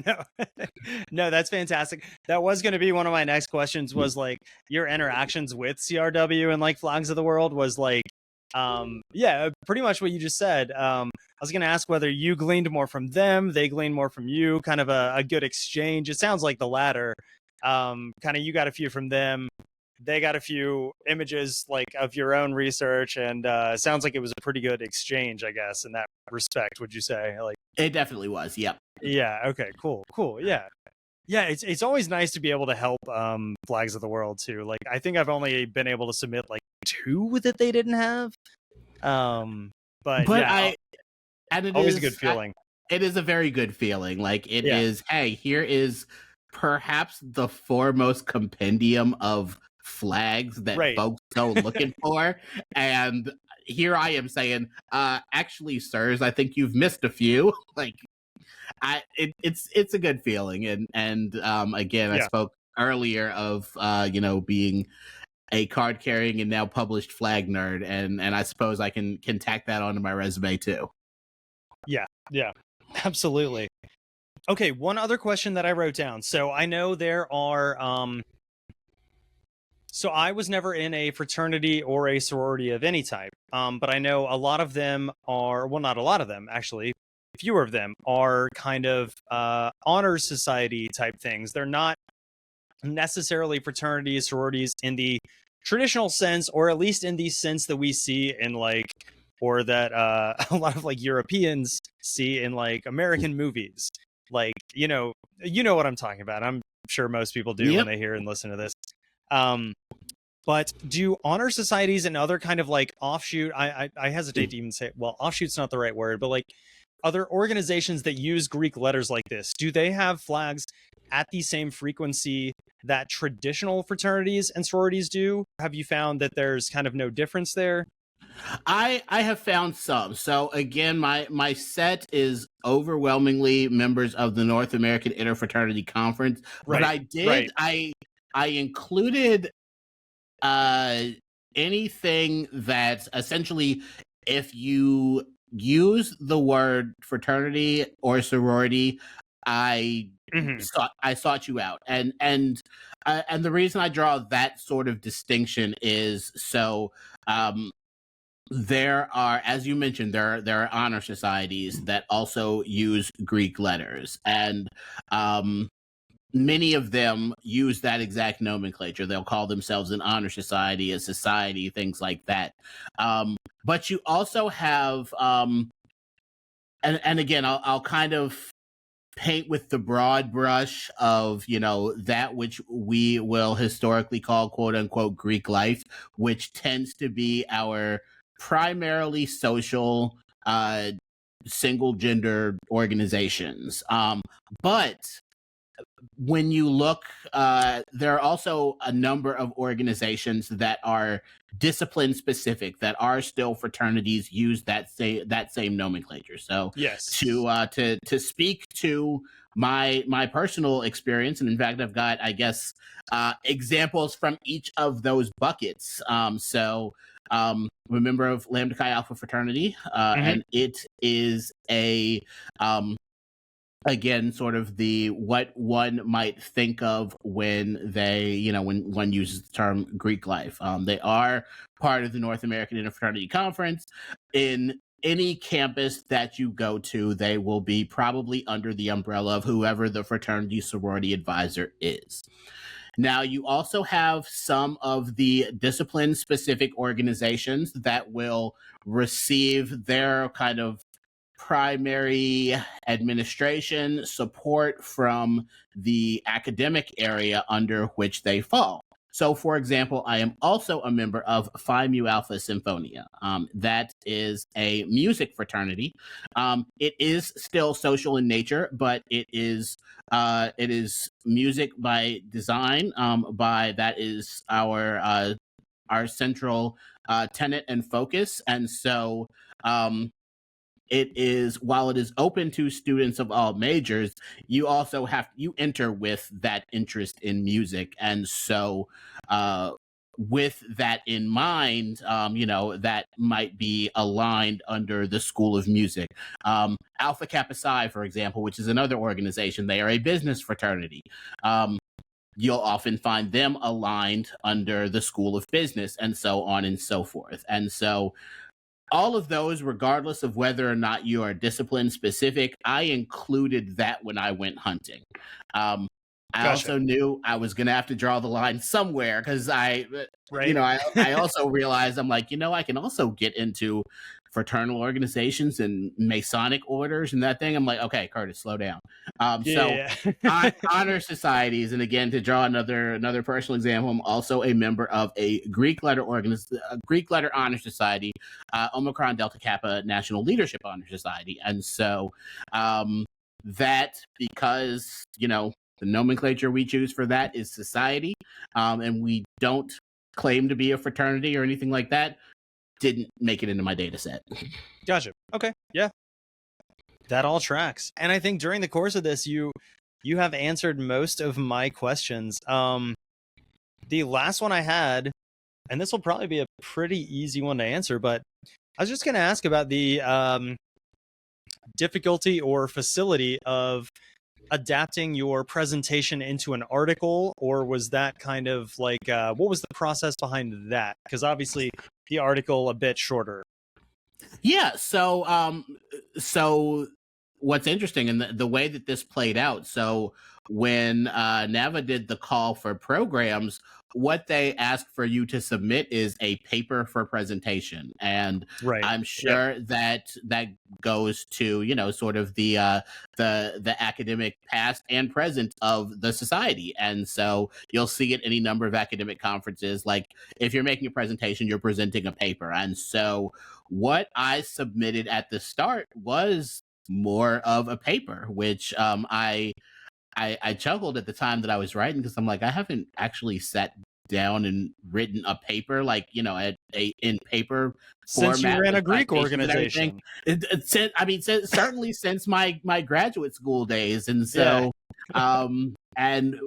Speaker 2: no, that's fantastic. That was going to be one of my next questions, was like your interactions with CRW and like Flags of the World was like, yeah, pretty much what you just said. I was going to ask whether you gleaned more from them, they gleaned more from you, kind of a good exchange. It sounds like the latter. Kind of you got a few from them, they got a few images like of your own research, and it sounds like it was a pretty good exchange, I guess, in that respect. Would you say? Like,
Speaker 3: it definitely was. Yep.
Speaker 2: Yeah. Okay. Cool. Yeah. It's always nice to be able to help Flags of the World too. Like, I think I've only been able to submit like 2 that they didn't have. But yeah,
Speaker 3: and it
Speaker 2: Always a
Speaker 3: is
Speaker 2: good feeling.
Speaker 3: it is a very good feeling. Like it
Speaker 2: Yeah.
Speaker 3: is. Hey, here is perhaps the foremost compendium of flags that
Speaker 2: Right.
Speaker 3: folks go looking for, and here I am saying, actually, sirs, I think you've missed a few. Like, it's a good feeling, and again, I
Speaker 2: Yeah.
Speaker 3: spoke earlier of being a card carrying and now published flag nerd, and I suppose I can tack that onto my resume too.
Speaker 2: Yeah, absolutely. Okay, one other question that I wrote down. So I know there are so I was never in a fraternity or a sorority of any type. But I know a lot of them are, well, not a lot of them, actually. Fewer of them are kind of honor society type things. They're not necessarily fraternities, sororities in the traditional sense, or at least in the sense that we see in like, or that a lot of like Europeans see in like American movies. Like, you know what I'm talking about. I'm sure most people do when
Speaker 3: Yep.
Speaker 2: they hear and listen to this. But do honor societies and other kind of like offshoot, I hesitate to even say, well, offshoot's not the right word, but like other organizations that use Greek letters like this, do they have flags at the same frequency that traditional fraternities and sororities do? Have you found that there's kind of no difference there?
Speaker 3: I have found some. So again, my set is overwhelmingly members of the North American Interfraternity Conference, but
Speaker 2: Right.
Speaker 3: I included anything that essentially, if you use the word fraternity or sorority, I sought you out, and the reason I draw that sort of distinction is so there are, as you mentioned, there are honor societies that also use Greek letters, and many of them use that exact nomenclature. They'll call themselves an honor society, a society, things like that. But you also have, and again, I'll kind of paint with the broad brush of that which we will historically call quote unquote Greek life, which tends to be our primarily social single gender organizations, but when you look, there are also a number of organizations that are discipline specific that are still fraternities, use that same nomenclature. So
Speaker 2: Yes.
Speaker 3: to speak to my personal experience, and in fact, I've got, I guess, examples from each of those buckets. So I'm a member of Lambda Chi Alpha fraternity, and it is a again, sort of the what one might think of when they, when one uses the term Greek life. They are part of the North American Interfraternity Conference. In any campus that you go to, they will be probably under the umbrella of whoever the fraternity sorority advisor is. Now, you also have some of the discipline-specific organizations that will receive their kind of primary administration support from the academic area under which they fall. So, for example, I am also a member of Phi Mu Alpha Symphonia. That is a music fraternity. It is still social in nature, but it is music by design. That is our central tenet and focus, and so. It is, while it is open to students of all majors, you also you enter with that interest in music. And so with that in mind, that might be aligned under the School of Music. Alpha Kappa Psi, for example, which is another organization, they are a business fraternity. You'll often find them aligned under the School of Business, and so on and so forth. And so all of those, regardless of whether or not you are discipline specific, I included that when I went hunting. I also knew I was going to have to draw the line somewhere, because I also realized, I'm like, I can also get into fraternal organizations and Masonic orders and that thing. I'm like, okay, Curtis, slow down. So honor societies, and again, to draw another personal example, I'm also a member of a Greek letter honor society, Omicron Delta Kappa National Leadership Honor Society, and so that, because the nomenclature we choose for that is society, and we don't claim to be a fraternity or anything like that, didn't make it into my data set.
Speaker 2: Gotcha. Okay. Yeah. That all tracks. And I think during the course of this, you have answered most of my questions. The last one I had, and this will probably be a pretty easy one to answer, but I was just going to ask about the difficulty or facility of adapting your presentation into an article, or was that kind of like what was the process behind that? Because obviously the article a bit shorter.
Speaker 3: Yeah, so what's interesting, and the way that this played out, so when NAVA did the call for programs, what they ask for you to submit is a paper for presentation, and I'm sure that goes to sort of the academic past and present of the society, and so you'll see it any number of academic conferences. Like, if you're making a presentation, you're presenting a paper, and so what I submitted at the start was more of a paper, which I chuckled at the time that I was writing, because I'm like, I haven't actually sat down and written a paper in paper
Speaker 2: since
Speaker 3: format.
Speaker 2: You ran a Greek organization.
Speaker 3: Certainly since my graduate school days, and so and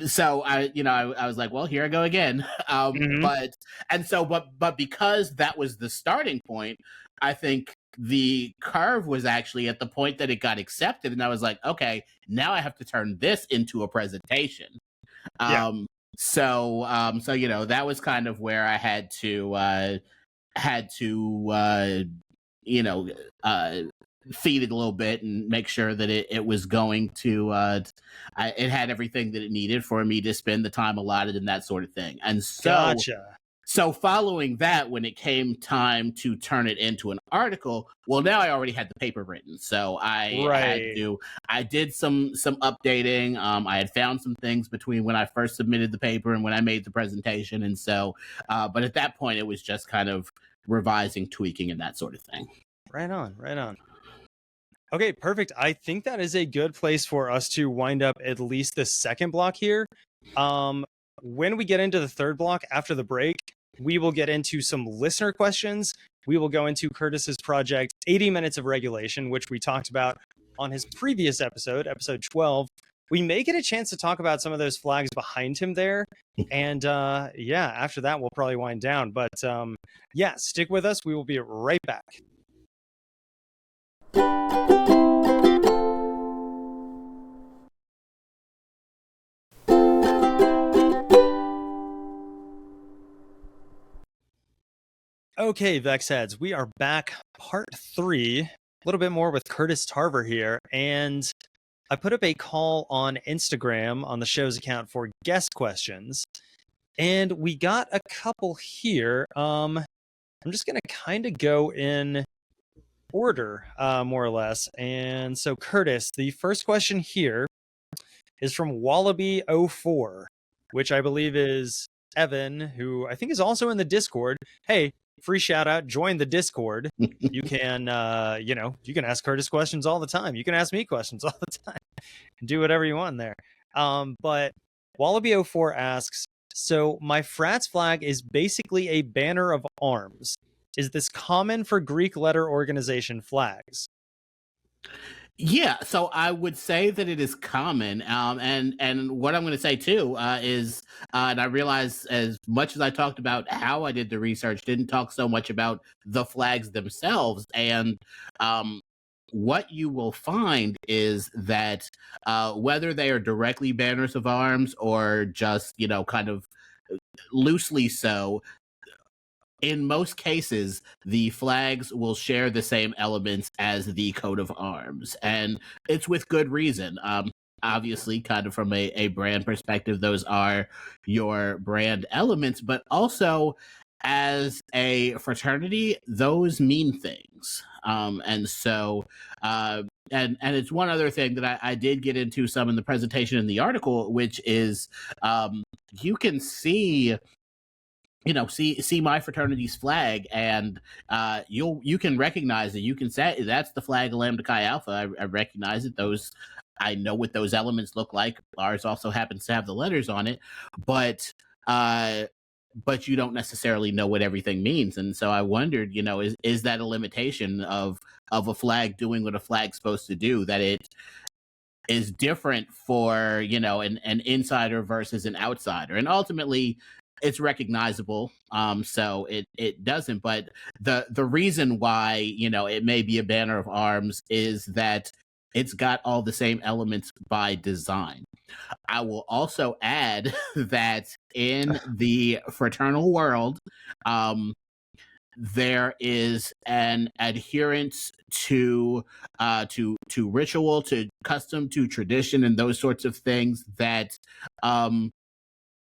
Speaker 3: so I was like, well, here I go again. But because that was the starting point, I think the curve was actually at the point that it got accepted, and I was like, okay, now I have to turn this into a presentation. So that was kind of where I had to feed it a little bit and make sure that it was going to it had everything that it needed for me to spend the time allotted and that sort of thing. And so
Speaker 2: Gotcha.
Speaker 3: So following that, when it came time to turn it into an article, well, now I already had the paper written, so I did some updating. I had found some things between when I first submitted the paper and when I made the presentation, and so but at that point it was just kind of revising, tweaking, and that sort of thing.
Speaker 2: Right on. Okay, perfect. I think that is a good place for us to wind up at least the second block here. When we get into the third block after the break, we will get into some listener questions. We will go into Curtis's project, 80 Minutes of Regulation, which we talked about on his previous episode 12. We may get a chance to talk about some of those flags behind him there. And after that, we'll probably wind down. But stick with us. We will be right back. Okay, VexHeads, we are back, part 3, a little bit more with Curtis Tarver here, and I put up a call on Instagram on the show's account for guest questions, and we got a couple here. I'm just going to kind of go in order, more or less, and so Curtis, the first question here is from Wallaby04, which I believe is Evan, who I think is also in the Discord. Hey, free shout out, join the Discord. You can you can ask Curtis questions all the time. You can ask me questions all the time. Do whatever you want there. But Wallaby04 asks, so my frat's flag is basically a banner of arms. Is this common for Greek letter organization flags?
Speaker 3: Yeah, so I would say that it is common, and what I'm going to say too is, and I realize as much as I talked about how I did the research, didn't talk so much about the flags themselves, and what you will find is that whether they are directly banners of arms or just kind of loosely so, in most cases, the flags will share the same elements as the coat of arms, and it's with good reason. Obviously, kind of from a brand perspective, those are your brand elements, but also as a fraternity, those mean things. And so, and it's one other thing that I did get into some in the presentation in the article, which is you can see, see my fraternity's flag, and you can recognize it. You can say that's the flag of Lambda Chi Alpha. I recognize it. I know what those elements look like. Ours also happens to have the letters on it, but you don't necessarily know what everything means. And so I wondered, is that a limitation of a flag doing what a flag's supposed to do, that it is different for, an insider versus an outsider? And ultimately it's recognizable. So it doesn't, but the reason why, it may be a banner of arms is that it's got all the same elements by design. I will also add that in the fraternal world, there is an adherence to ritual, to custom, to tradition, and those sorts of things that,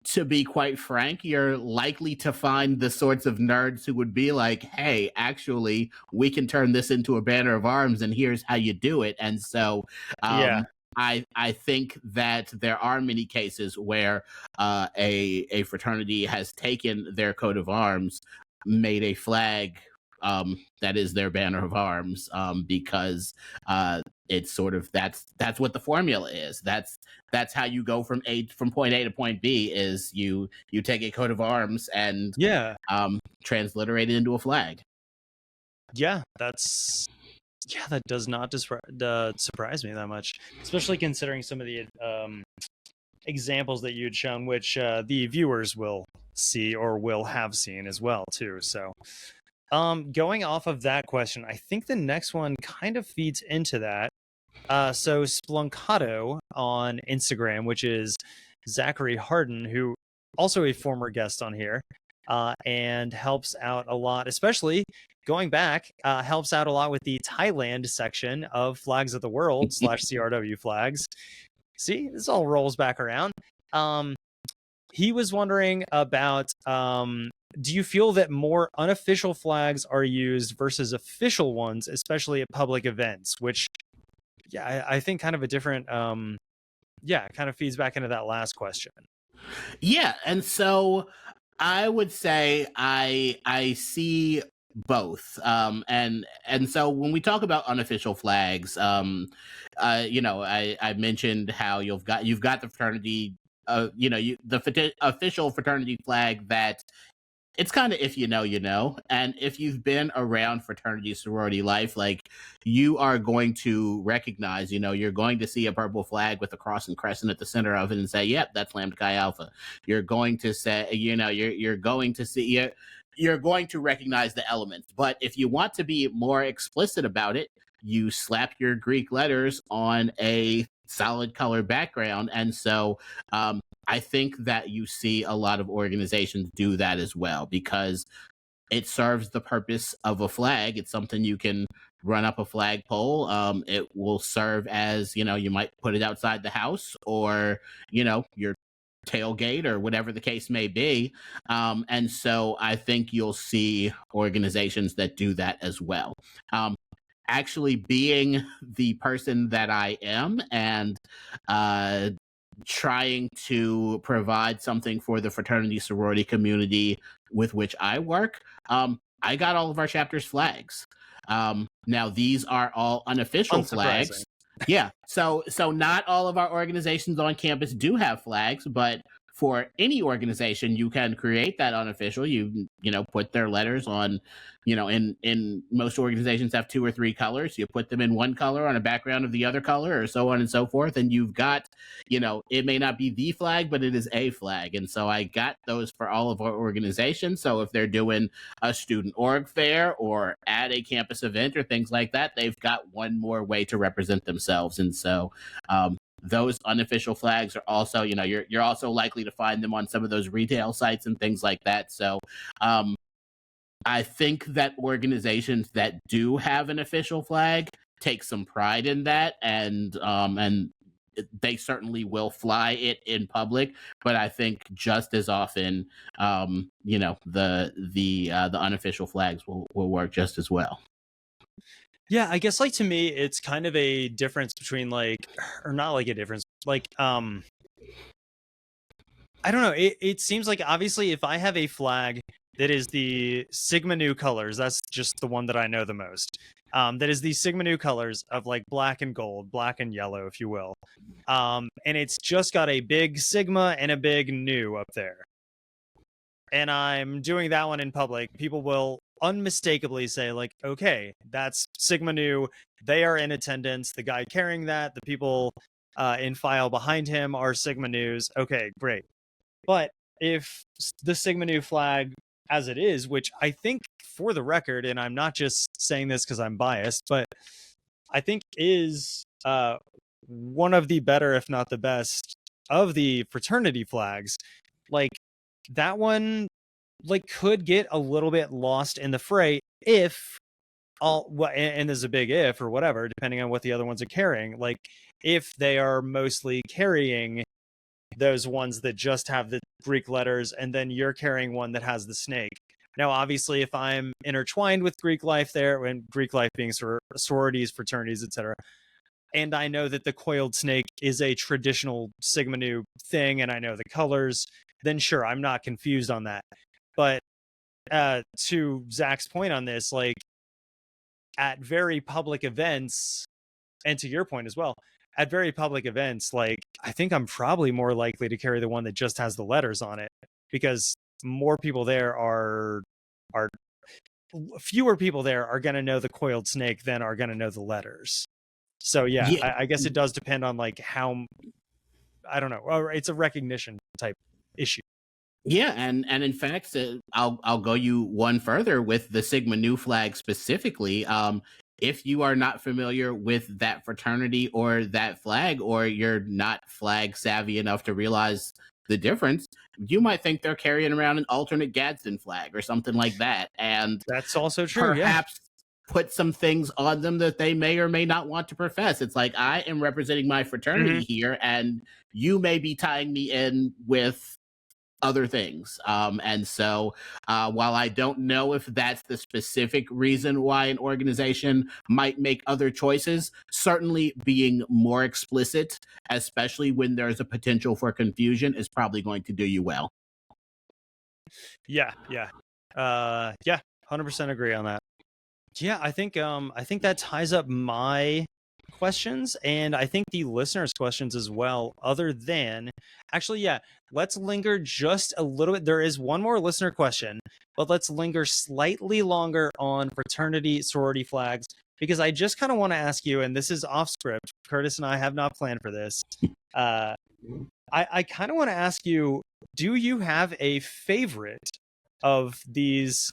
Speaker 3: to be quite frank, you're likely to find the sorts of nerds who would be like, hey, actually, we can turn this into a banner of arms, and here's how you do it. And so I think that there are many cases where a fraternity has taken their coat of arms, made a flag that is their banner of arms, because it's sort of that's what the formula is. That's how you go from point A to point B, is you take a coat of arms and transliterate it into a flag.
Speaker 2: That does not surprise me that much, especially considering some of the examples that you had shown, which the viewers will see or will have seen as well too. So going off of that question, I think the next one kind of feeds into that. So Splunkato on Instagram, which is Zachary Harden, who also a former guest on here, and helps out a lot, especially going back, helps out a lot with the Thailand section of Flags of the World / CRW flags. See, this all rolls back around. He was wondering about, do you feel that more unofficial flags are used versus official ones, especially at public events? Which, I think kind of a different, kind of feeds back into that last question.
Speaker 3: Yeah, and so I would say I see both, and so when we talk about unofficial flags, I mentioned how you've got the fraternity, official fraternity flag that it's kind of, if you know. And if you've been around fraternity sorority life, like, you are going to recognize, you're going to see a purple flag with a cross and crescent at the center of it and say, yep, that's Lambda Chi Alpha. You're going to say, you're going to see, you're going to recognize the elements. But if you want to be more explicit about it, you slap your Greek letters on a solid color background. And so I think that you see a lot of organizations do that as well, because it serves the purpose of a flag. It's something you can run up a flagpole. It will serve as, you might put it outside the house, or, your tailgate, or whatever the case may be. And so I think you'll see organizations that do that as well. Actually, being the person that I am, and trying to provide something for the fraternity sorority community with which I work, I got all of our chapters flags. Now, these are all unofficial flags. Yeah, so not all of our organizations on campus do have flags, but for any organization, you can create that unofficial. You put their letters on, in most organizations have 2 or 3 colors. You put them in one color on a background of the other color, or so on and so forth. And you've got, it may not be the flag, but it is a flag. And so I got those for all of our organizations. So if they're doing a student org fair or at a campus event or things like that, they've got one more way to represent themselves. And so, those unofficial flags are also, you're also likely to find them on some of those retail sites and things like that. So I think that organizations that do have an official flag take some pride in that, and they certainly will fly it in public, but I think just as often, the unofficial flags will work just as well.
Speaker 2: Yeah, I guess like to me, it's kind of a difference between like, or not like a difference, like I don't know. It seems like obviously if I have a flag that is the Sigma Nu colors, that's just the one that I know the most. That is the Sigma Nu colors of like black and gold, black and yellow, if you will. And it's just got a big Sigma and a big Nu up there. And I'm doing that one in public. People will unmistakably say like, okay, that's Sigma Nu. They are in attendance. The guy carrying that, the people in file behind him are Sigma Nus. Okay, great. But if the Sigma Nu flag as it is, which I think for the record, and I'm not just saying this because I'm biased, but I think is one of the better, if not the best, of the fraternity flags, like that one like could get a little bit lost in the fray if and there's a big if or whatever, depending on what the other ones are carrying, like if they are mostly carrying those ones that just have the Greek letters, and then you're carrying one that has the snake. Now, obviously, if I'm intertwined with Greek life there, and Greek life being sororities, fraternities, etc., and I know that the coiled snake is a traditional Sigma Nu thing, and I know the colors, then sure, I'm not confused on that. But to Zach's point on this, like at very public events, and to your point as well, at very public events, like I think I'm probably more likely to carry the one that just has the letters on it, because more people there are fewer people there are going to know the coiled snake than are going to know the letters. So yeah. I guess it does depend on like how, I don't know, or it's a recognition type issue.
Speaker 3: Yeah, and in fact, I'll go you one further with the Sigma Nu flag specifically. If you are not familiar with that fraternity or that flag, or you're not flag savvy enough to realize the difference, you might think they're carrying around an alternate Gadsden flag or something like that, and
Speaker 2: that's also true.
Speaker 3: Perhaps put some things on them that they may or may not want to profess. It's like, I am representing my fraternity here, and you may be tying me in with other things. And so while I don't know if that's the specific reason why an organization might make other choices, certainly being more explicit, especially when there's a potential for confusion, is probably going to do you well.
Speaker 2: Yeah. 100% agree on that. Yeah, I think that ties up my questions, and I think the listeners' questions as well. Other than, actually, yeah, let's linger just a little bit. There is one more listener question, but let's linger slightly longer on fraternity sorority flags, because I just kind of want to ask you, and this is off script. Curtis and I have not planned for this. I kind of want to ask you, do you have a favorite of these,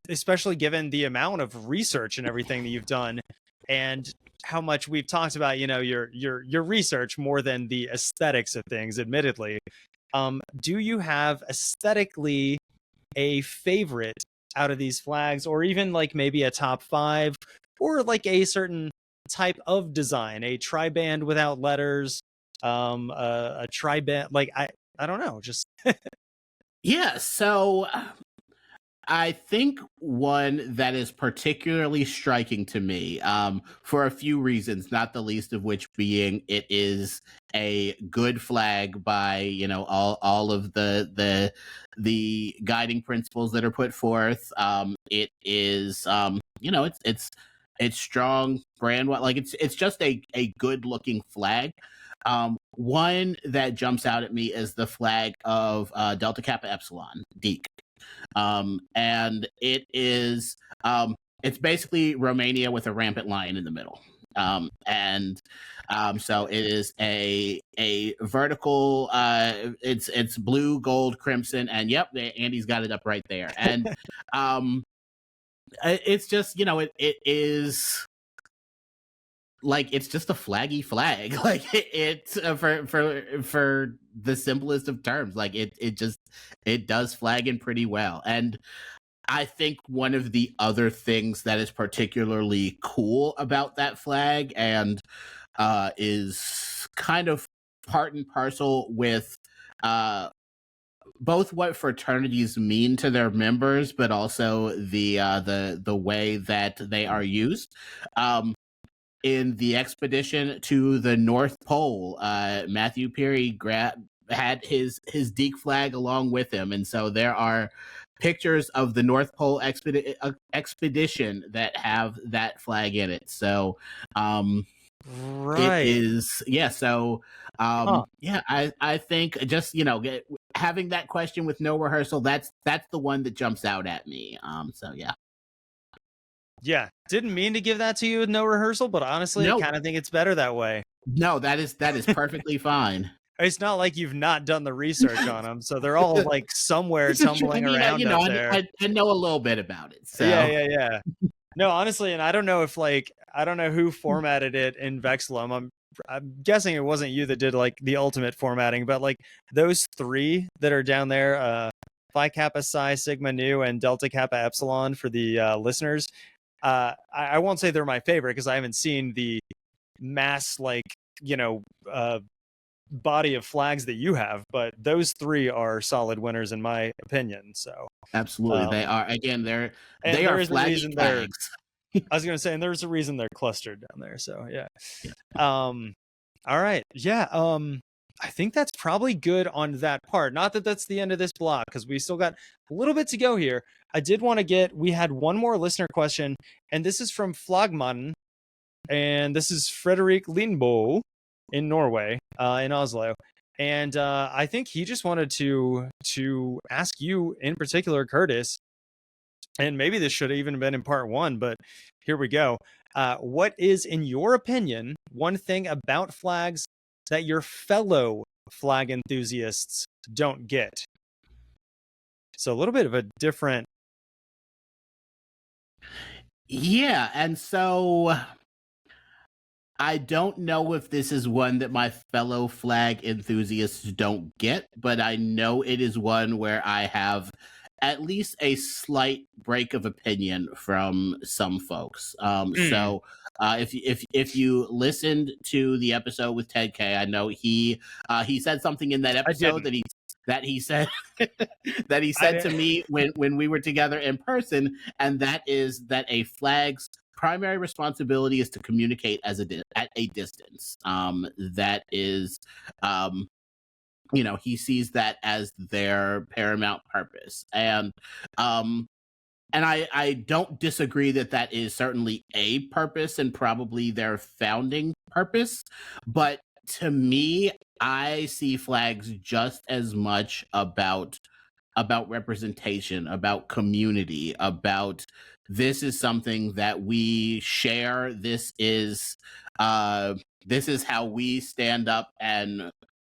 Speaker 2: especially given the amount of research and everything that you've done, and how much we've talked about, your research more than the aesthetics of things, admittedly. Do you have aesthetically a favorite out of these flags, or even like maybe a top 5, or like a certain type of design, a triband without letters, a triband, like I don't know, just
Speaker 3: Yeah, so I think one that is particularly striking to me, for a few reasons, not the least of which being it is a good flag by all of the guiding principles that are put forth. It is it's strong brand, like it's just a good looking flag. One that jumps out at me is the flag of Delta Kappa Epsilon, DEEC. And it is it's basically Romania with a rampant lion in the middle. So it is a vertical, it's blue, gold, crimson, and yep, Andy's got it up right there. And it's just, it is like, it's just a flaggy flag. Like it's for the simplest of terms, like it does flag in pretty well. And I think one of the other things that is particularly cool about that flag, and is kind of part and parcel with both what fraternities mean to their members, but also the way that they are used. In the expedition to the North Pole, Matthew Peary had his Deke flag along with him, and so there are pictures of the North Pole expedition that have that flag in it. So,
Speaker 2: Right.
Speaker 3: it is, yeah. So, yeah, I think just having that question with no rehearsal, that's the one that jumps out at me. So yeah.
Speaker 2: Yeah, didn't mean to give that to you with no rehearsal, but honestly, I
Speaker 3: No,
Speaker 2: kind of think it's better that way.
Speaker 3: no, that is perfectly fine.
Speaker 2: It's not like you've not done the research on them, so they're all like somewhere
Speaker 3: This is true.
Speaker 2: tumbling
Speaker 3: I mean,
Speaker 2: around up there.
Speaker 3: I know a little bit about it. So
Speaker 2: Yeah. No, honestly, and I don't know if I don't know who formatted it in Vexillum. I'm guessing it wasn't you that did like the ultimate formatting, but like those three that are down there, Phi Kappa Psi Sigma Nu and Delta Kappa Epsilon for the listeners. I won't say they're my favorite because I haven't seen the mass body of flags that you have, but those three are solid winners in my opinion. So
Speaker 3: absolutely, they are. Again, they are flaggy flags.
Speaker 2: I was gonna say, and there's a reason they're clustered down there. So yeah. All right. Yeah. I think that's probably good on that part. Not that that's the end of this block, because we still got a little bit to go here. I did want to we had one more listener question, and this is from Flagman, and this is Frederick Lindbo in Norway, in Oslo. And I think he just wanted to ask you in particular, Curtis, and maybe this should have even been in part one, but here we go. What is, in your opinion, one thing about flags that your fellow flag enthusiasts don't get? So a little bit of a different.
Speaker 3: Yeah, and so I don't know if this is one that my fellow flag enthusiasts don't get, but I know it is one where I have at least a slight break of opinion from some folks. So if you listened to the episode with Ted K, I know he said something in that episode that he said to me when we were together in person, and that is that a flag's primary responsibility is to communicate at a distance. That is, he sees that as their paramount purpose, and I don't disagree that is certainly a purpose and probably their founding purpose, but to me, I see flags just as much about representation, about community, about this is something that we share. This is how we stand up and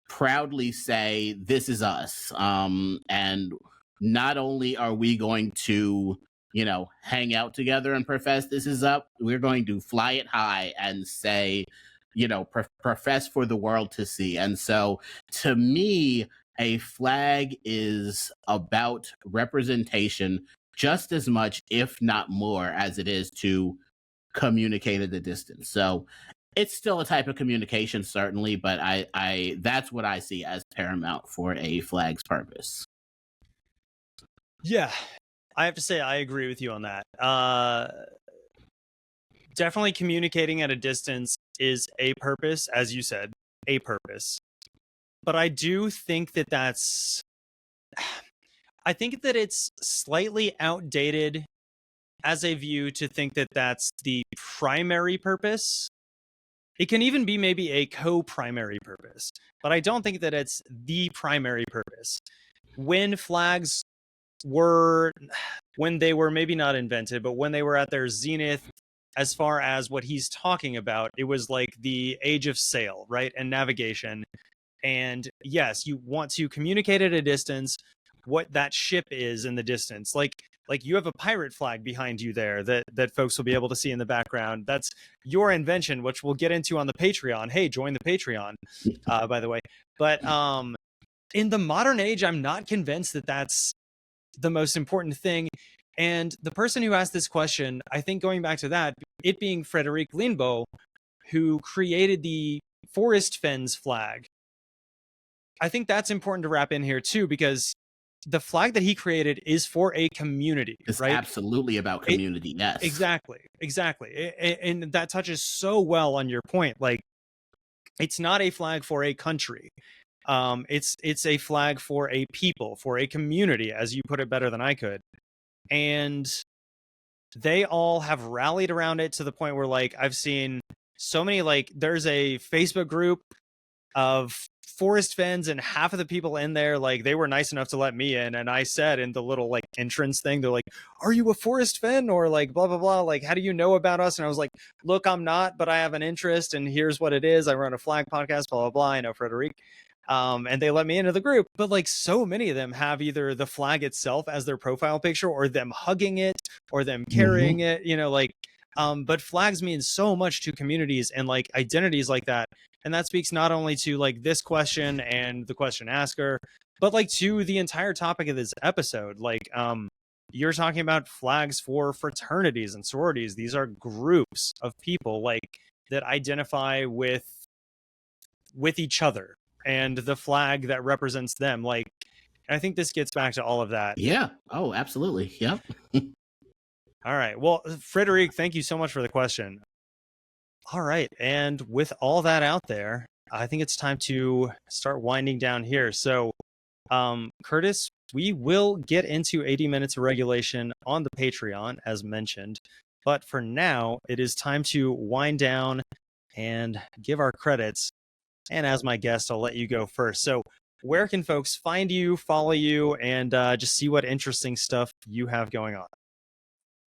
Speaker 3: proudly say this is us. And not only are we going to hang out together and profess this is up, we're going to fly it high and say profess for the world to see. And so to me, a flag is about representation just as much, if not more, as it is to communicate at a distance. So it's still a type of communication, certainly, but I that's what I see as paramount for a flag's purpose.
Speaker 2: Yeah, I have to say I agree with you on that. Definitely communicating at a distance is a purpose, as you said, a purpose. But I do think I think that it's slightly outdated as a view to think that that's the primary purpose. It can even be maybe a co-primary purpose, but I don't think that it's the primary purpose. When flags when they were maybe not invented, but when they were at their zenith, as far as what he's talking about, it was like the age of sail, right? And navigation. And yes, you want to communicate at a distance what that ship is in the distance. Like you have a pirate flag behind you there that folks will be able to see in the background. That's your invention, which we'll get into on the Patreon. Hey, join the Patreon, by the way. But in the modern age, I'm not convinced that that's the most important thing. And the person who asked this question, I think going back to that, it being Frederick Lindbo, who created the Forest Fens flag. I think that's important to wrap in here too, because the flag that he created is for a community,
Speaker 3: It's
Speaker 2: right?
Speaker 3: absolutely about community. Yes.
Speaker 2: Exactly. And that touches so well on your point. Like, it's not a flag for a country. It's a flag for a people, for a community, as you put it better than I could. And they all have rallied around it to the point where, like, I've seen so many, like, there's a Facebook group of Forest Fens, and half of the people in there, like, they were nice enough to let me in, and I said in the little, like, entrance thing, they're like, are you a Forest Fen, or like blah blah blah, like, how do you know about us? And I was like, look, I'm not, but I have an interest, and here's what it is. I run a flag podcast, blah blah blah. I know Fraternity. And they let me into the group. But like, so many of them have either the flag itself as their profile picture, or them hugging it, or them carrying it, you know, like, but flags mean so much to communities and like identities like that. And that speaks not only to like this question and the question asker, but like to the entire topic of this episode. Like, you're talking about flags for fraternities and sororities. These are groups of people like that identify with each other and the flag that represents them. Like, I think this gets back to all of that.
Speaker 3: Yeah. Oh, absolutely. Yep.
Speaker 2: All right. Well, Frederic, thank you so much for the question. All right. And with all that out there, I think it's time to start winding down here. So, Curtis, we will get into 80 minutes of regulation on the Patreon, as mentioned. But for now, it is time to wind down and give our credits. And as my guest, I'll let you go first. So where can folks find you, follow you, and just see what interesting stuff you have going on?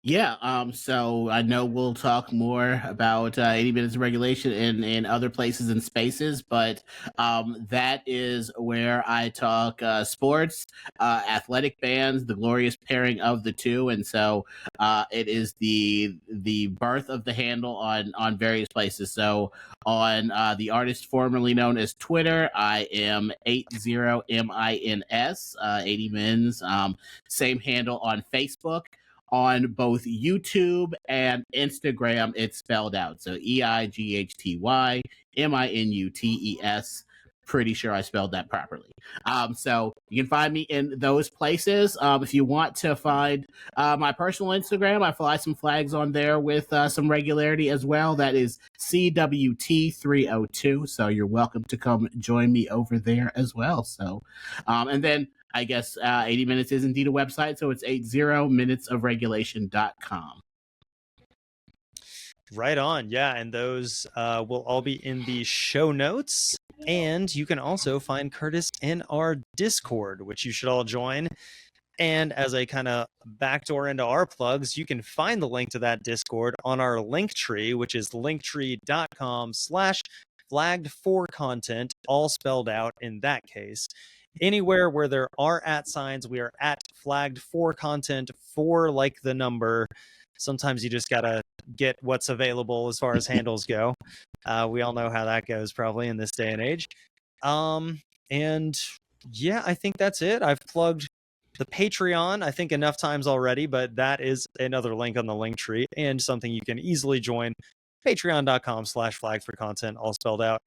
Speaker 3: Yeah, so I know we'll talk more about 80 minutes of regulation in other places and spaces, but that is where I talk sports, athletic bands, the glorious pairing of the two, and so it is the birth of the handle on various places. So on the artist formerly known as Twitter, I am 80mins, 80 mins. Same handle on Facebook. On both YouTube and Instagram, it's spelled out. So EIGHTYMINUTES. Pretty sure I spelled that properly. So you can find me in those places. If you want to find my personal Instagram, I fly some flags on there with some regularity as well. That is CWT302. So you're welcome to come join me over there as well. So, and then I guess 80 Minutes is indeed a website, so it's 80minutesofregulation.com.
Speaker 2: Right on. Yeah, and those will all be in the show notes. And you can also find Curtis in our Discord, which you should all join. And as a kind of backdoor into our plugs, you can find the link to that Discord on our Linktree, which is linktree.com/flagged4content, all spelled out in that case. Anywhere where there are @ we are at flagged4content, for like the number. Sometimes you just gotta get what's available as far as handles go. We all know how that goes probably in this day and age. And yeah, I think that's it. I've plugged the Patreon, I think, enough times already, but that is another link on the link tree and something you can easily join. Patreon.com/flagged4content, all spelled out.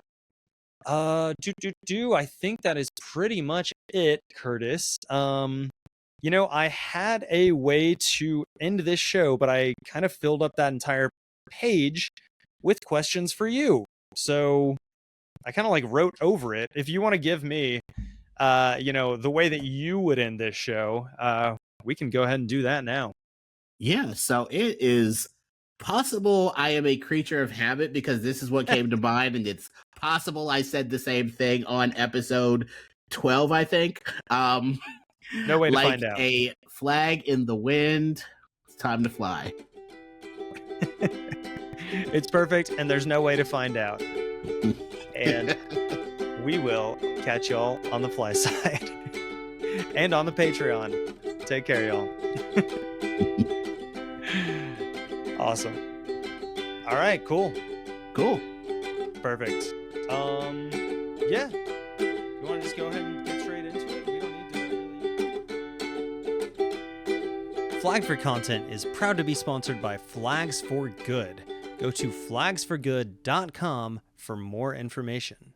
Speaker 2: I think that is pretty much it, Curtis. You know, I had a way to end this show, but I kind of filled up that entire page with questions for you. So I kind of like wrote over it. If you want to give me, you know, the way that you would end this show, we can go ahead and do that now.
Speaker 3: Yeah, so it is possible I am a creature of habit, because this is what came to mind, and it's possible I said the same thing on episode 12, I think.
Speaker 2: No way to
Speaker 3: like
Speaker 2: find out.
Speaker 3: A flag in the wind, it's time to fly.
Speaker 2: It's perfect, and there's no way to find out. And we will catch y'all on the fly side and on the Patreon. Take care, y'all. Awesome. All right, cool. Perfect. Yeah. You want to just go ahead and get straight into it? We don't need to. Flag for Content is proud to be sponsored by Flags for Good. Go to flagsforgood.com for more information.